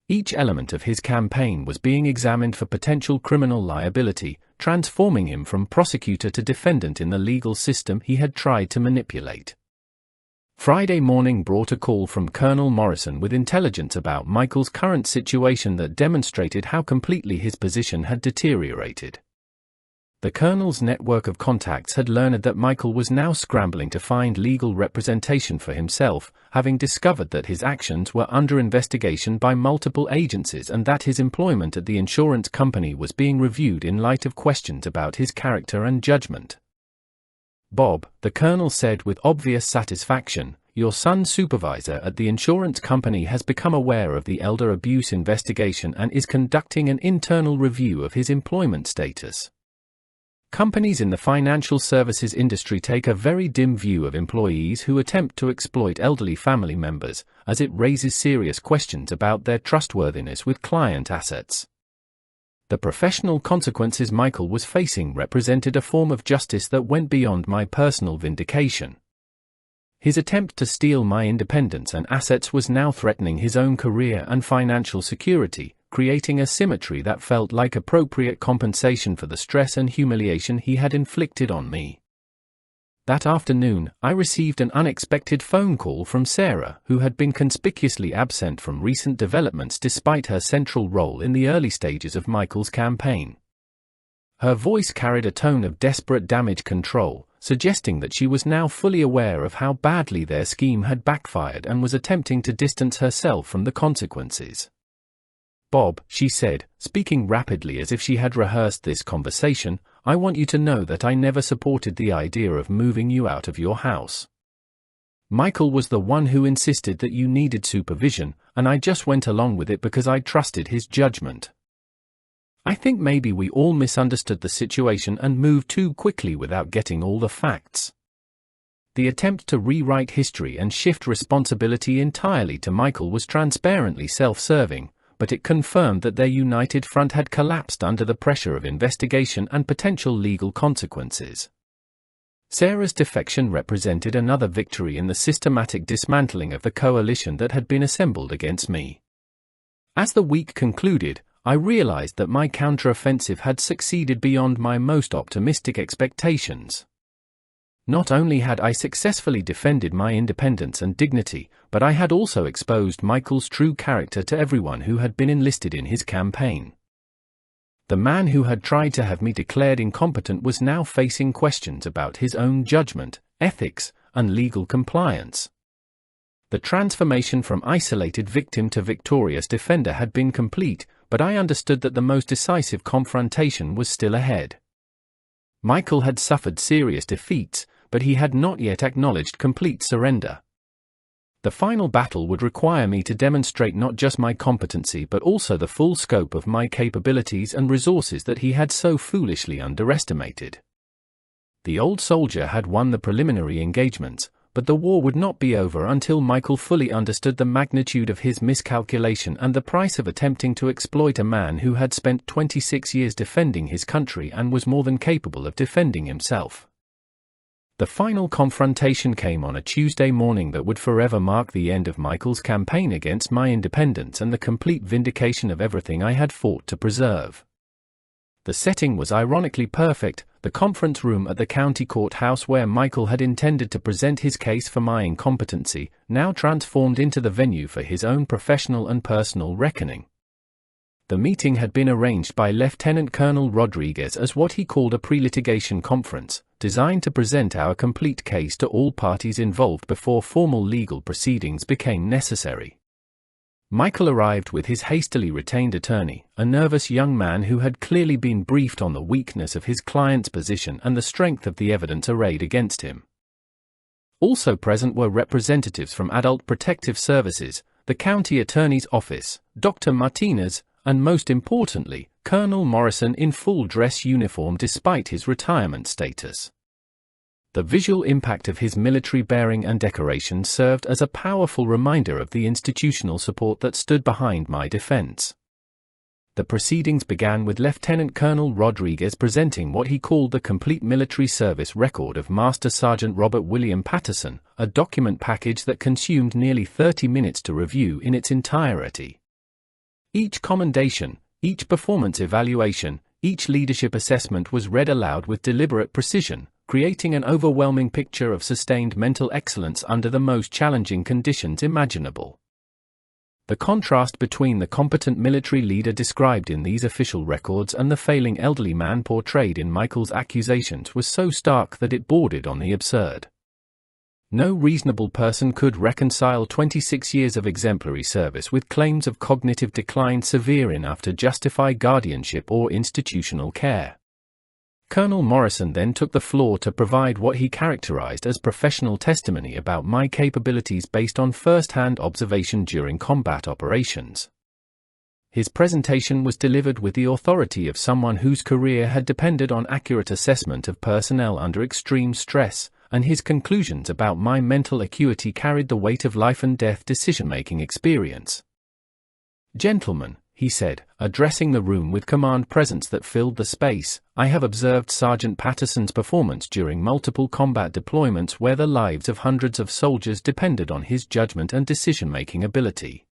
Each element of his campaign was being examined for potential criminal liability, transforming him from prosecutor to defendant in the legal system he had tried to manipulate. Friday morning brought a call from Colonel Morrison with intelligence about Michael's current situation that demonstrated how completely his position had deteriorated. The Colonel's network of contacts had learned that Michael was now scrambling to find legal representation for himself, having discovered that his actions were under investigation by multiple agencies and that his employment at the insurance company was being reviewed in light of questions about his character and judgment. "Bob," the Colonel said with obvious satisfaction, "your son's supervisor at the insurance company has become aware of the elder abuse investigation and is conducting an internal review of his employment status." Companies in the financial services industry take a very dim view of employees who attempt to exploit elderly family members, as it raises serious questions about their trustworthiness with client assets. The professional consequences Michael was facing represented a form of justice that went beyond my personal vindication. His attempt to steal my independence and assets was now threatening his own career and financial security, creating a symmetry that felt like appropriate compensation for the stress and humiliation he had inflicted on me. That afternoon, I received an unexpected phone call from Sarah, who had been conspicuously absent from recent developments despite her central role in the early stages of Michael's campaign. Her voice carried a tone of desperate damage control, suggesting that she was now fully aware of how badly their scheme had backfired and was attempting to distance herself from the consequences. "Bob," she said, speaking rapidly as if she had rehearsed this conversation, "I want you to know that I never supported the idea of moving you out of your house. Michael was the one who insisted that you needed supervision, and I just went along with it because I trusted his judgment. I think maybe we all misunderstood the situation and moved too quickly without getting all the facts." The attempt to rewrite history and shift responsibility entirely to Michael was transparently self-serving, but it confirmed that their united front had collapsed under the pressure of investigation and potential legal consequences. Sarah's defection represented another victory in the systematic dismantling of the coalition that had been assembled against me. As the week concluded, I realized that my counteroffensive had succeeded beyond my most optimistic expectations. Not only had I successfully defended my independence and dignity, but I had also exposed Michael's true character to everyone who had been enlisted in his campaign. The man who had tried to have me declared incompetent was now facing questions about his own judgment, ethics, and legal compliance. The transformation from isolated victim to victorious defender had been complete, but I understood that the most decisive confrontation was still ahead. Michael had suffered serious defeats, but he had not yet acknowledged complete surrender. The final battle would require me to demonstrate not just my competency but also the full scope of my capabilities and resources that he had so foolishly underestimated. The old soldier had won the preliminary engagements, but the war would not be over until Michael fully understood the magnitude of his miscalculation and the price of attempting to exploit a man who had spent 26 years defending his country and was more than capable of defending himself. The final confrontation came on a Tuesday morning that would forever mark the end of Michael's campaign against my independence and the complete vindication of everything I had fought to preserve. The setting was ironically perfect, the conference room at the county courthouse where Michael had intended to present his case for my incompetency, now transformed into the venue for his own professional and personal reckoning. The meeting had been arranged by Lieutenant Colonel Rodriguez as what he called a pre-litigation conference, designed to present our complete case to all parties involved before formal legal proceedings became necessary. Michael arrived with his hastily retained attorney, a nervous young man who had clearly been briefed on the weakness of his client's position and the strength of the evidence arrayed against him. Also present were representatives from Adult Protective Services, the county attorney's office, Dr. Martinez, and most importantly, Colonel Morrison in full dress uniform despite his retirement status. The visual impact of his military bearing and decoration served as a powerful reminder of the institutional support that stood behind my defense. The proceedings began with Lieutenant Colonel Rodriguez presenting what he called the complete military service record of Master Sergeant Robert William Patterson, a document package that consumed nearly 30 minutes to review in its entirety. Each commendation, each performance evaluation, each leadership assessment was read aloud with deliberate precision, creating an overwhelming picture of sustained mental excellence under the most challenging conditions imaginable. The contrast between the competent military leader described in these official records and the failing elderly man portrayed in Michael's accusations was so stark that it bordered on the absurd. No reasonable person could reconcile 26 years of exemplary service with claims of cognitive decline severe enough to justify guardianship or institutional care. Colonel Morrison then took the floor to provide what he characterized as professional testimony about my capabilities based on first-hand observation during combat operations. His presentation was delivered with the authority of someone whose career had depended on accurate assessment of personnel under extreme stress, and his conclusions about my mental acuity carried the weight of life-and-death decision-making experience. "Gentlemen," he said, addressing the room with command presence that filled the space, "I have observed Sergeant Patterson's performance during multiple combat deployments where the lives of hundreds of soldiers depended on his judgment and decision-making ability.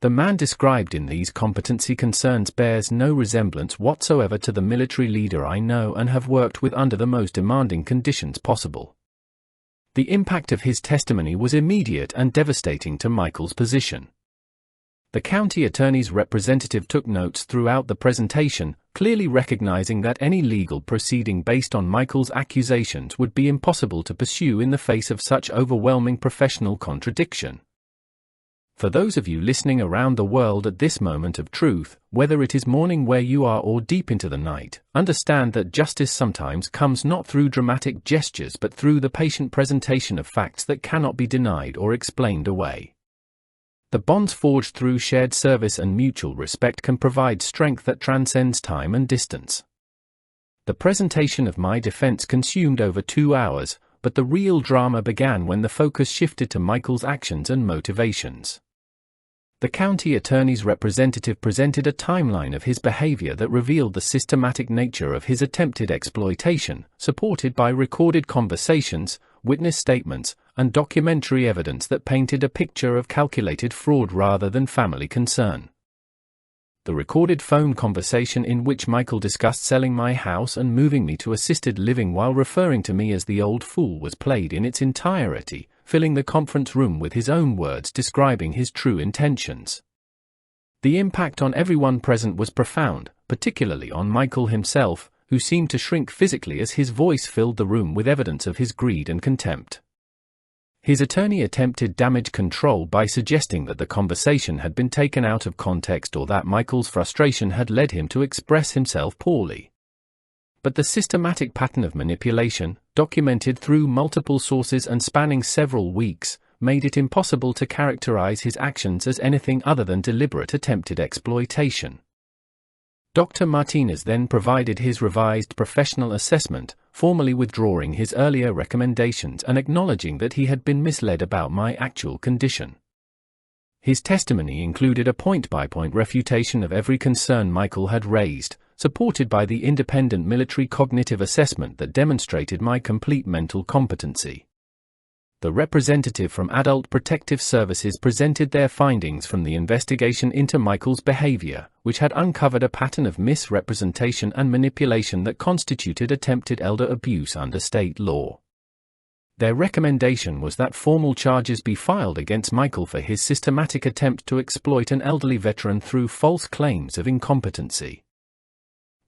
The man described in these competency concerns bears no resemblance whatsoever to the military leader I know and have worked with under the most demanding conditions possible." The impact of his testimony was immediate and devastating to Michael's position. The county attorney's representative took notes throughout the presentation, clearly recognizing that any legal proceeding based on Michael's accusations would be impossible to pursue in the face of such overwhelming professional contradiction. For those of you listening around the world at this moment of truth, whether it is morning where you are or deep into the night, understand that justice sometimes comes not through dramatic gestures but through the patient presentation of facts that cannot be denied or explained away. The bonds forged through shared service and mutual respect can provide strength that transcends time and distance. The presentation of my defense consumed over 2 hours, but the real drama began when the focus shifted to Michael's actions and motivations. The county attorney's representative presented a timeline of his behavior that revealed the systematic nature of his attempted exploitation, supported by recorded conversations, witness statements, and documentary evidence that painted a picture of calculated fraud rather than family concern. The recorded phone conversation in which Michael discussed selling my house and moving me to assisted living while referring to me as the old fool was played in its entirety, filling the conference room with his own words describing his true intentions. The impact on everyone present was profound, particularly on Michael himself, who seemed to shrink physically as his voice filled the room with evidence of his greed and contempt. His attorney attempted damage control by suggesting that the conversation had been taken out of context or that Michael's frustration had led him to express himself poorly. But the systematic pattern of manipulation, documented through multiple sources and spanning several weeks, made it impossible to characterize his actions as anything other than deliberate attempted exploitation. Dr. Martinez then provided his revised professional assessment, formally withdrawing his earlier recommendations and acknowledging that he had been misled about my actual condition. His testimony included a point-by-point refutation of every concern Michael had raised, supported by the independent military cognitive assessment that demonstrated my complete mental competency. The representative from Adult Protective Services presented their findings from the investigation into Michael's behavior, which had uncovered a pattern of misrepresentation and manipulation that constituted attempted elder abuse under state law. Their recommendation was that formal charges be filed against Michael for his systematic attempt to exploit an elderly veteran through false claims of incompetency.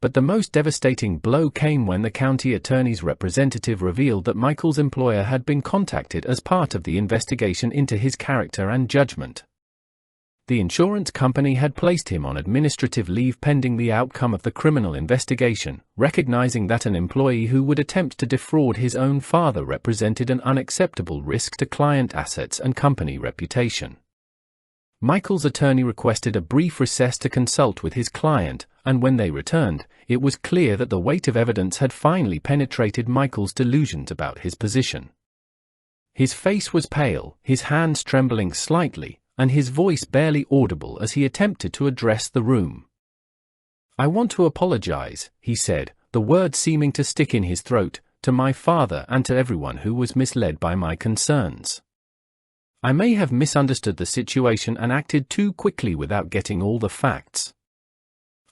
But the most devastating blow came when the county attorney's representative revealed that Michael's employer had been contacted as part of the investigation into his character and judgment. The insurance company had placed him on administrative leave pending the outcome of the criminal investigation, recognizing that an employee who would attempt to defraud his own father represented an unacceptable risk to client assets and company reputation. Michael's attorney requested a brief recess to consult with his client, and when they returned, it was clear that the weight of evidence had finally penetrated Michael's delusions about his position. His face was pale, his hands trembling slightly, and his voice barely audible as he attempted to address the room. "I want to apologize," he said, the words seeming to stick in his throat, "to my father and to everyone who was misled by my concerns. I may have misunderstood the situation and acted too quickly without getting all the facts.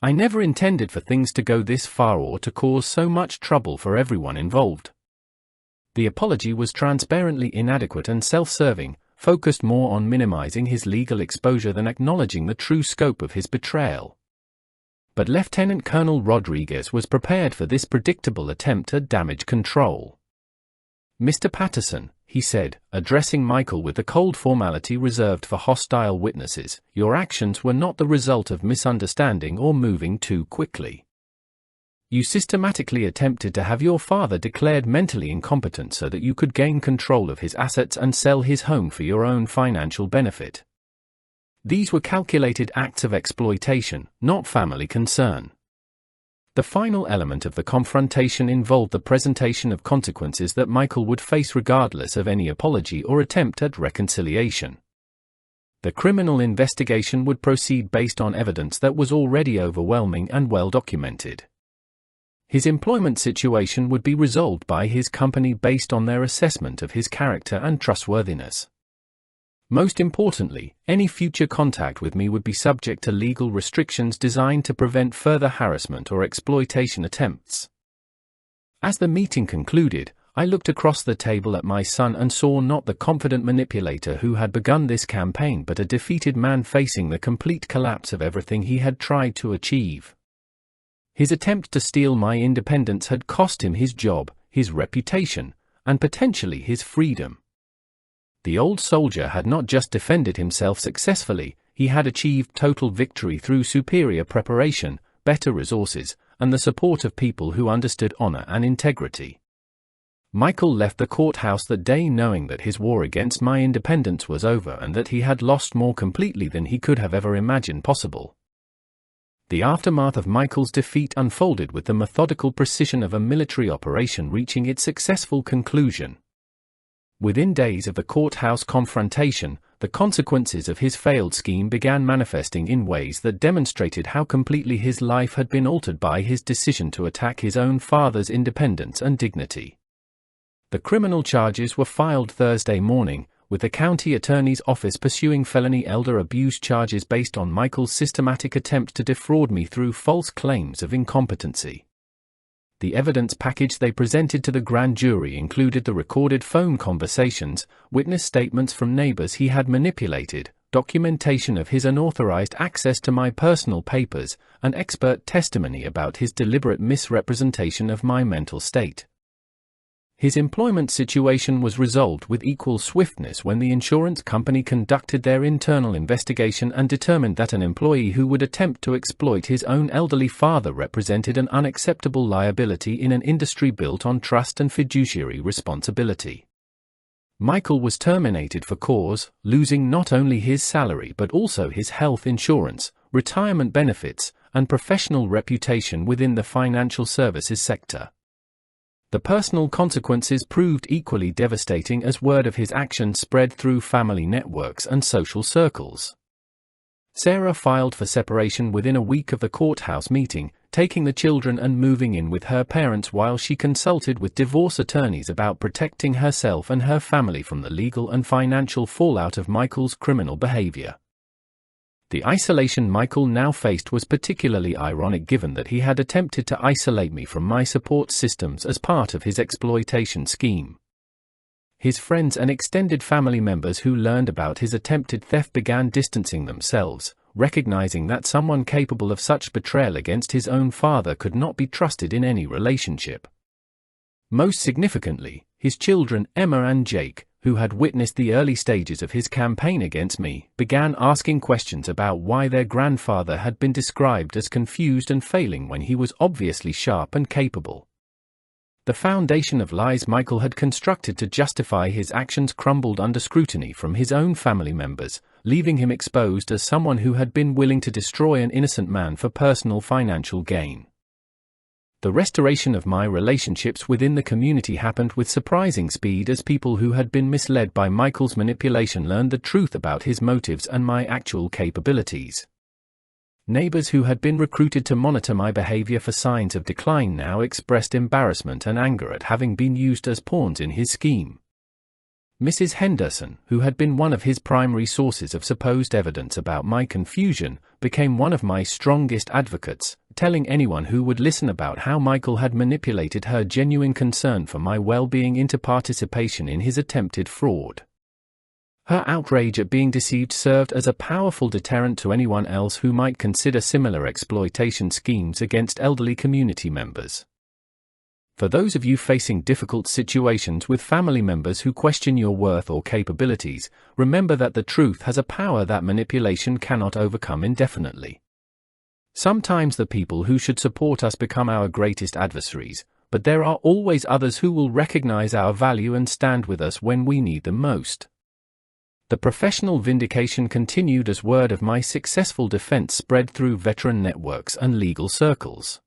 I never intended for things to go this far or to cause so much trouble for everyone involved." The apology was transparently inadequate and self-serving, focused more on minimizing his legal exposure than acknowledging the true scope of his betrayal. But Lieutenant Colonel Rodriguez was prepared for this predictable attempt at damage control. "Mr. Patterson," he said, addressing Michael with the cold formality reserved for hostile witnesses, "your actions were not the result of misunderstanding or moving too quickly. You systematically attempted to have your father declared mentally incompetent so that you could gain control of his assets and sell his home for your own financial benefit. These were calculated acts of exploitation, not family concern." The final element of the confrontation involved the presentation of consequences that Michael would face regardless of any apology or attempt at reconciliation. The criminal investigation would proceed based on evidence that was already overwhelming and well documented. His employment situation would be resolved by his company based on their assessment of his character and trustworthiness. Most importantly, any future contact with me would be subject to legal restrictions designed to prevent further harassment or exploitation attempts. As the meeting concluded, I looked across the table at my son and saw not the confident manipulator who had begun this campaign but a defeated man facing the complete collapse of everything he had tried to achieve. His attempt to steal my independence had cost him his job, his reputation, and potentially his freedom. The old soldier had not just defended himself successfully, he had achieved total victory through superior preparation, better resources, and the support of people who understood honor and integrity. Michael left the courthouse that day knowing that his war against my independence was over and that he had lost more completely than he could have ever imagined possible. The aftermath of Michael's defeat unfolded with the methodical precision of a military operation reaching its successful conclusion. Within days of the courthouse confrontation, the consequences of his failed scheme began manifesting in ways that demonstrated how completely his life had been altered by his decision to attack his own father's independence and dignity. The criminal charges were filed Thursday morning, with the county attorney's office pursuing felony elder abuse charges based on Michael's systematic attempt to defraud me through false claims of incompetency. The evidence package they presented to the grand jury included the recorded phone conversations, witness statements from neighbors he had manipulated, documentation of his unauthorized access to my personal papers, and expert testimony about his deliberate misrepresentation of my mental state. His employment situation was resolved with equal swiftness when the insurance company conducted their internal investigation and determined that an employee who would attempt to exploit his own elderly father represented an unacceptable liability in an industry built on trust and fiduciary responsibility. Michael was terminated for cause, losing not only his salary but also his health insurance, retirement benefits, and professional reputation within the financial services sector. The personal consequences proved equally devastating as word of his actions spread through family networks and social circles. Sarah filed for separation within a week of the courthouse meeting, taking the children and moving in with her parents while she consulted with divorce attorneys about protecting herself and her family from the legal and financial fallout of Michael's criminal behavior. The isolation Michael now faced was particularly ironic given that he had attempted to isolate me from my support systems as part of his exploitation scheme. His friends and extended family members who learned about his attempted theft began distancing themselves, recognizing that someone capable of such betrayal against his own father could not be trusted in any relationship. Most significantly, his children, Emma and Jake, who had witnessed the early stages of his campaign against me, began asking questions about why their grandfather had been described as confused and failing when he was obviously sharp and capable. The foundation of lies Michael had constructed to justify his actions crumbled under scrutiny from his own family members, leaving him exposed as someone who had been willing to destroy an innocent man for personal financial gain. The restoration of my relationships within the community happened with surprising speed as people who had been misled by Michael's manipulation learned the truth about his motives and my actual capabilities. Neighbors who had been recruited to monitor my behavior for signs of decline now expressed embarrassment and anger at having been used as pawns in his scheme. Mrs. Henderson, who had been one of his primary sources of supposed evidence about my confusion, became one of my strongest advocates, telling anyone who would listen about how Michael had manipulated her genuine concern for my well-being into participation in his attempted fraud. Her outrage at being deceived served as a powerful deterrent to anyone else who might consider similar exploitation schemes against elderly community members. For those of you facing difficult situations with family members who question your worth or capabilities, remember that the truth has a power that manipulation cannot overcome indefinitely. Sometimes the people who should support us become our greatest adversaries, but there are always others who will recognize our value and stand with us when we need them most. The professional vindication continued as word of my successful defense spread through veteran networks and legal circles.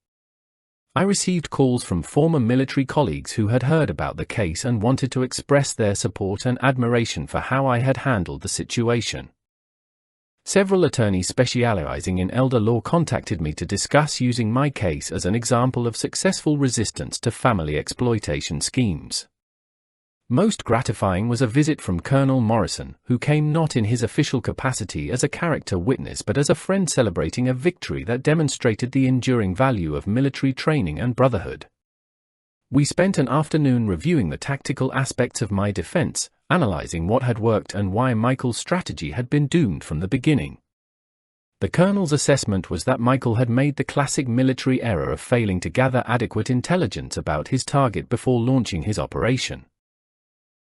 I received calls from former military colleagues who had heard about the case and wanted to express their support and admiration for how I had handled the situation. Several attorneys specializing in elder law contacted me to discuss using my case as an example of successful resistance to family exploitation schemes. Most gratifying was a visit from Colonel Morrison, who came not in his official capacity as a character witness but as a friend celebrating a victory that demonstrated the enduring value of military training and brotherhood. We spent an afternoon reviewing the tactical aspects of my defense, analyzing what had worked and why Michael's strategy had been doomed from the beginning. The colonel's assessment was that Michael had made the classic military error of failing to gather adequate intelligence about his target before launching his operation.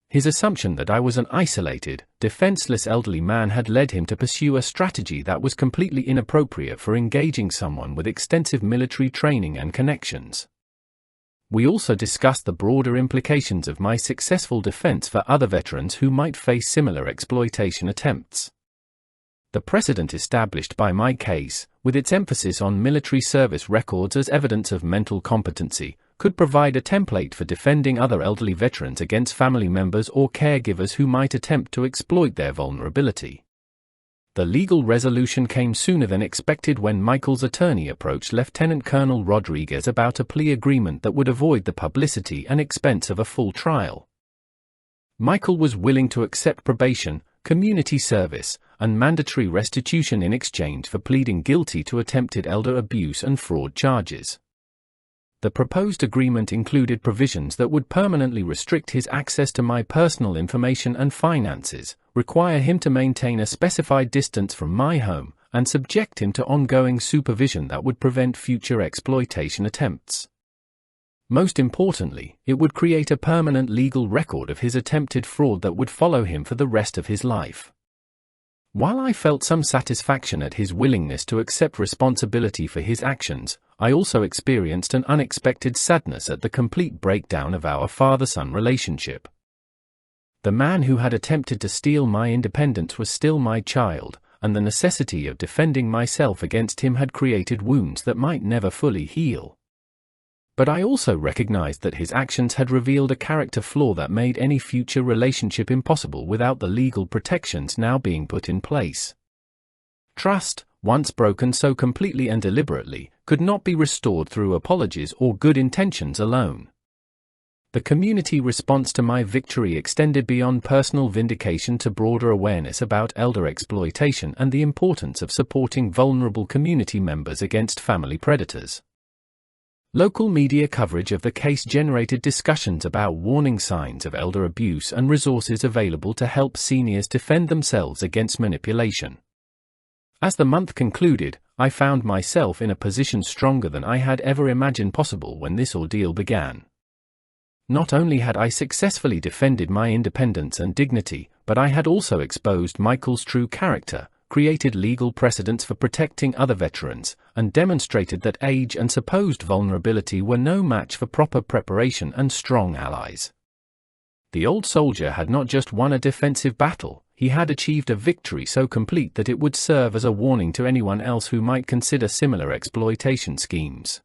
His assumption that I was an isolated, defenseless elderly man had led him to pursue a strategy that was completely inappropriate for engaging someone with extensive military training and connections. We also discussed the broader implications of my successful defense for other veterans who might face similar exploitation attempts. The precedent established by my case, with its emphasis on military service records as evidence of mental competency, could provide a template for defending other elderly veterans against family members or caregivers who might attempt to exploit their vulnerability. The legal resolution came sooner than expected when Michael's attorney approached Lieutenant Colonel Rodriguez about a plea agreement that would avoid the publicity and expense of a full trial. Michael was willing to accept probation, community service, and mandatory restitution in exchange for pleading guilty to attempted elder abuse and fraud charges. The proposed agreement included provisions that would permanently restrict his access to my personal information and finances, require him to maintain a specified distance from my home, and subject him to ongoing supervision that would prevent future exploitation attempts. Most importantly, it would create a permanent legal record of his attempted fraud that would follow him for the rest of his life. While I felt some satisfaction at his willingness to accept responsibility for his actions, I also experienced an unexpected sadness at the complete breakdown of our father-son relationship. The man who had attempted to steal my independence was still my child, and the necessity of defending myself against him had created wounds that might never fully heal. But I also recognized that his actions had revealed a character flaw that made any future relationship impossible without the legal protections now being put in place. Trust, once broken so completely and deliberately, could not be restored through apologies or good intentions alone. The community response to my victory extended beyond personal vindication to broader awareness about elder exploitation and the importance of supporting vulnerable community members against family predators. Local media coverage of the case generated discussions about warning signs of elder abuse and resources available to help seniors defend themselves against manipulation. As the month concluded, I found myself in a position stronger than I had ever imagined possible when this ordeal began. Not only had I successfully defended my independence and dignity, but I had also exposed Michael's true character, created legal precedents for protecting other veterans, and demonstrated that age and supposed vulnerability were no match for proper preparation and strong allies. The old soldier had not just won a defensive battle, he had achieved a victory so complete that it would serve as a warning to anyone else who might consider similar exploitation schemes.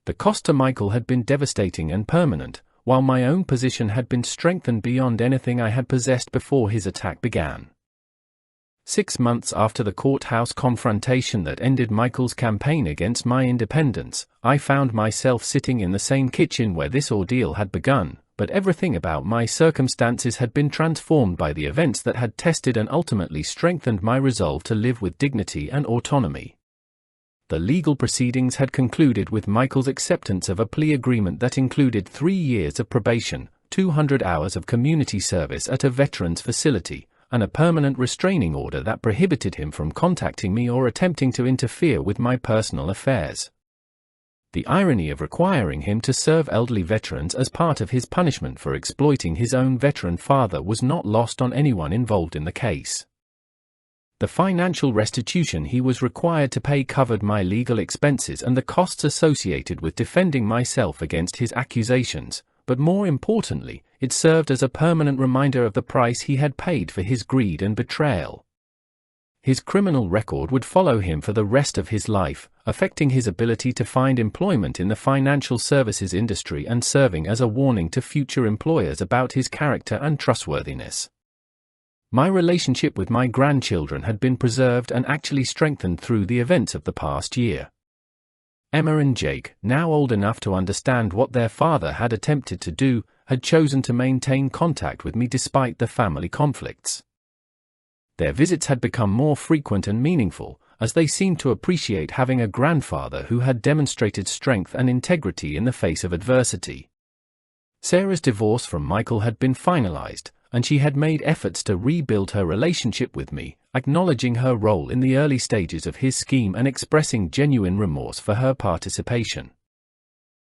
The cost to Michael had been devastating and permanent, while my own position had been strengthened beyond anything I had possessed before his attack began. 6 months after the courthouse confrontation that ended Michael's campaign against my independence, I found myself sitting in the same kitchen where this ordeal had begun, but everything about my circumstances had been transformed by the events that had tested and ultimately strengthened my resolve to live with dignity and autonomy. The legal proceedings had concluded with Michael's acceptance of a plea agreement that included 3 years of probation, 200 hours of community service at a veterans facility, and a permanent restraining order that prohibited him from contacting me or attempting to interfere with my personal affairs. The irony of requiring him to serve elderly veterans as part of his punishment for exploiting his own veteran father was not lost on anyone involved in the case. The financial restitution he was required to pay covered my legal expenses and the costs associated with defending myself against his accusations, but more importantly, it served as a permanent reminder of the price he had paid for his greed and betrayal. His criminal record would follow him for the rest of his life, affecting his ability to find employment in the financial services industry and serving as a warning to future employers about his character and trustworthiness. My relationship with my grandchildren had been preserved and actually strengthened through the events of the past year. Emma and Jake, now old enough to understand what their father had attempted to do, had chosen to maintain contact with me despite the family conflicts. Their visits had become more frequent and meaningful, as they seemed to appreciate having a grandfather who had demonstrated strength and integrity in the face of adversity. Sarah's divorce from Michael had been finalized, and she had made efforts to rebuild her relationship with me, acknowledging her role in the early stages of his scheme and expressing genuine remorse for her participation.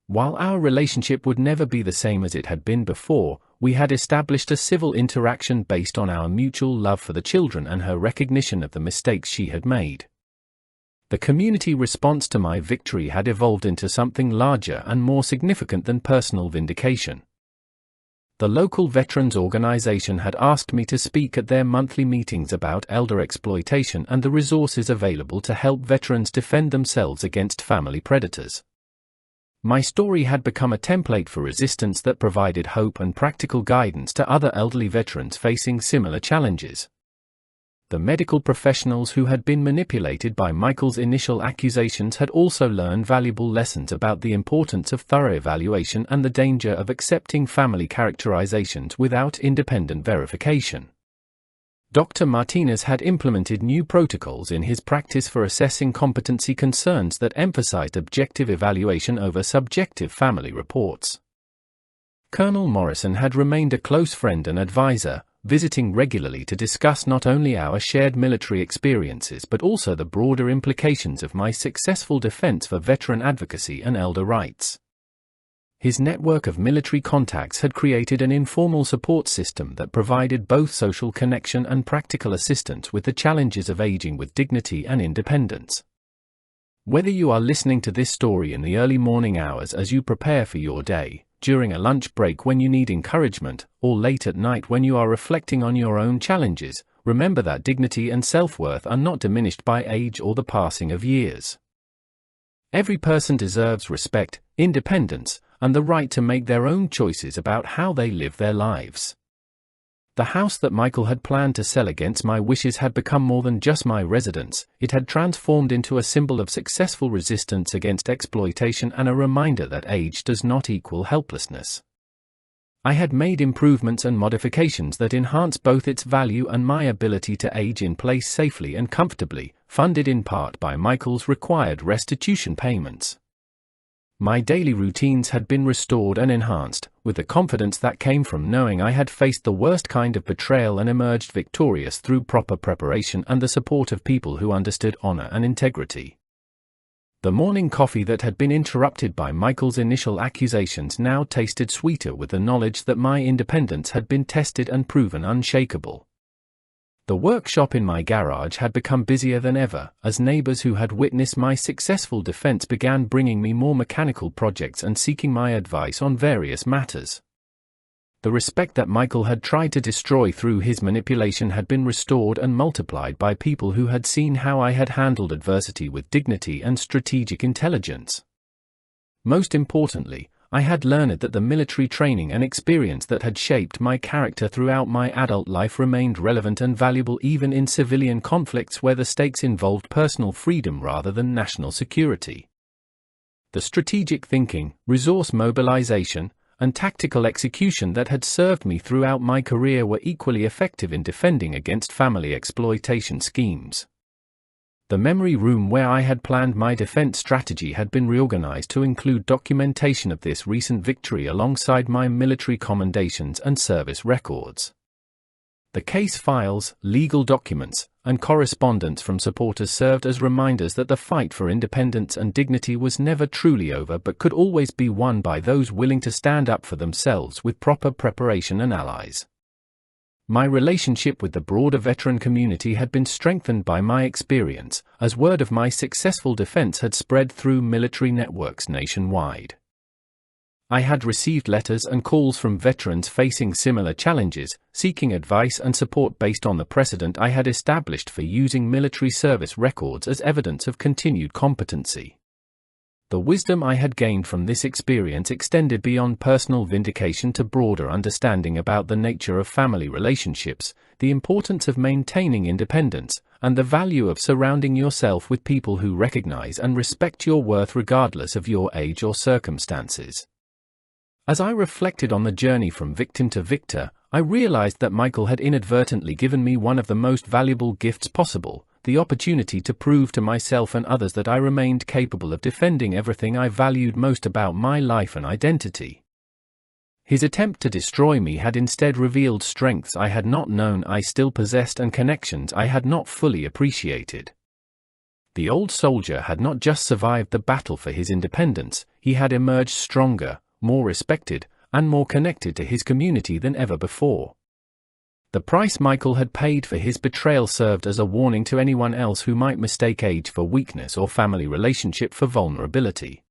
While our relationship would never be the same as it had been before, we had established a civil interaction based on our mutual love for the children and her recognition of the mistakes she had made. The community response to my victory had evolved into something larger and more significant than personal vindication. The local veterans organization had asked me to speak at their monthly meetings about elder exploitation and the resources available to help veterans defend themselves against family predators. My story had become a template for resistance that provided hope and practical guidance to other elderly veterans facing similar challenges. The medical professionals who had been manipulated by Michael's initial accusations had also learned valuable lessons about the importance of thorough evaluation and the danger of accepting family characterizations without independent verification. Dr. Martinez had implemented new protocols in his practice for assessing competency concerns that emphasized objective evaluation over subjective family reports. Colonel Morrison had remained a close friend and advisor, visiting regularly to discuss not only our shared military experiences but also the broader implications of my successful defense for veteran advocacy and elder rights. His network of military contacts had created an informal support system that provided both social connection and practical assistance with the challenges of aging with dignity and independence. Whether you are listening to this story in the early morning hours as you prepare for your day, during a lunch break when you need encouragement, or late at night when you are reflecting on your own challenges, remember that dignity and self-worth are not diminished by age or the passing of years. Every person deserves respect, independence, and the right to make their own choices about how they live their lives. The house that Michael had planned to sell against my wishes had become more than just my residence. It had transformed into a symbol of successful resistance against exploitation and a reminder that age does not equal helplessness. I had made improvements and modifications that enhanced both its value and my ability to age in place safely and comfortably, funded in part by Michael's required restitution payments. My daily routines had been restored and enhanced, with the confidence that came from knowing I had faced the worst kind of betrayal and emerged victorious through proper preparation and the support of people who understood honor and integrity. The morning coffee that had been interrupted by Michael's initial accusations now tasted sweeter with the knowledge that my independence had been tested and proven unshakable. The workshop in my garage had become busier than ever, as neighbors who had witnessed my successful defense began bringing me more mechanical projects and seeking my advice on various matters. The respect that Michael had tried to destroy through his manipulation had been restored and multiplied by people who had seen how I had handled adversity with dignity and strategic intelligence. Most importantly, I had learned that the military training and experience that had shaped my character throughout my adult life remained relevant and valuable even in civilian conflicts where the stakes involved personal freedom rather than national security. The strategic thinking, resource mobilization, and tactical execution that had served me throughout my career were equally effective in defending against family exploitation schemes. The memory room where I had planned my defense strategy had been reorganized to include documentation of this recent victory alongside my military commendations and service records. The case files, legal documents, and correspondence from supporters served as reminders that the fight for independence and dignity was never truly over but could always be won by those willing to stand up for themselves with proper preparation and allies. My relationship with the broader veteran community had been strengthened by my experience, as word of my successful defense had spread through military networks nationwide. I had received letters and calls from veterans facing similar challenges, seeking advice and support based on the precedent I had established for using military service records as evidence of continued competency. The wisdom I had gained from this experience extended beyond personal vindication to broader understanding about the nature of family relationships, the importance of maintaining independence, and the value of surrounding yourself with people who recognize and respect your worth regardless of your age or circumstances. As I reflected on the journey from victim to victor, I realized that Michael had inadvertently given me one of the most valuable gifts possible, the opportunity to prove to myself and others that I remained capable of defending everything I valued most about my life and identity. His attempt to destroy me had instead revealed strengths I had not known I still possessed and connections I had not fully appreciated. The old soldier had not just survived the battle for his independence, he had emerged stronger, more respected, and more connected to his community than ever before. The price Michael had paid for his betrayal served as a warning to anyone else who might mistake age for weakness or family relationship for vulnerability.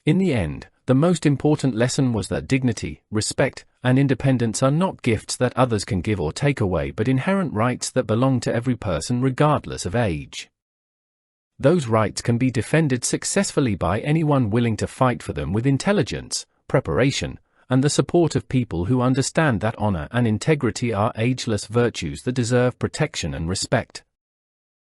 In the end, the most important lesson was that dignity, respect, and independence are not gifts that others can give or take away but inherent rights that belong to every person regardless of age. Those rights can be defended successfully by anyone willing to fight for them with intelligence, preparation, and the support of people who understand that honor and integrity are ageless virtues that deserve protection and respect.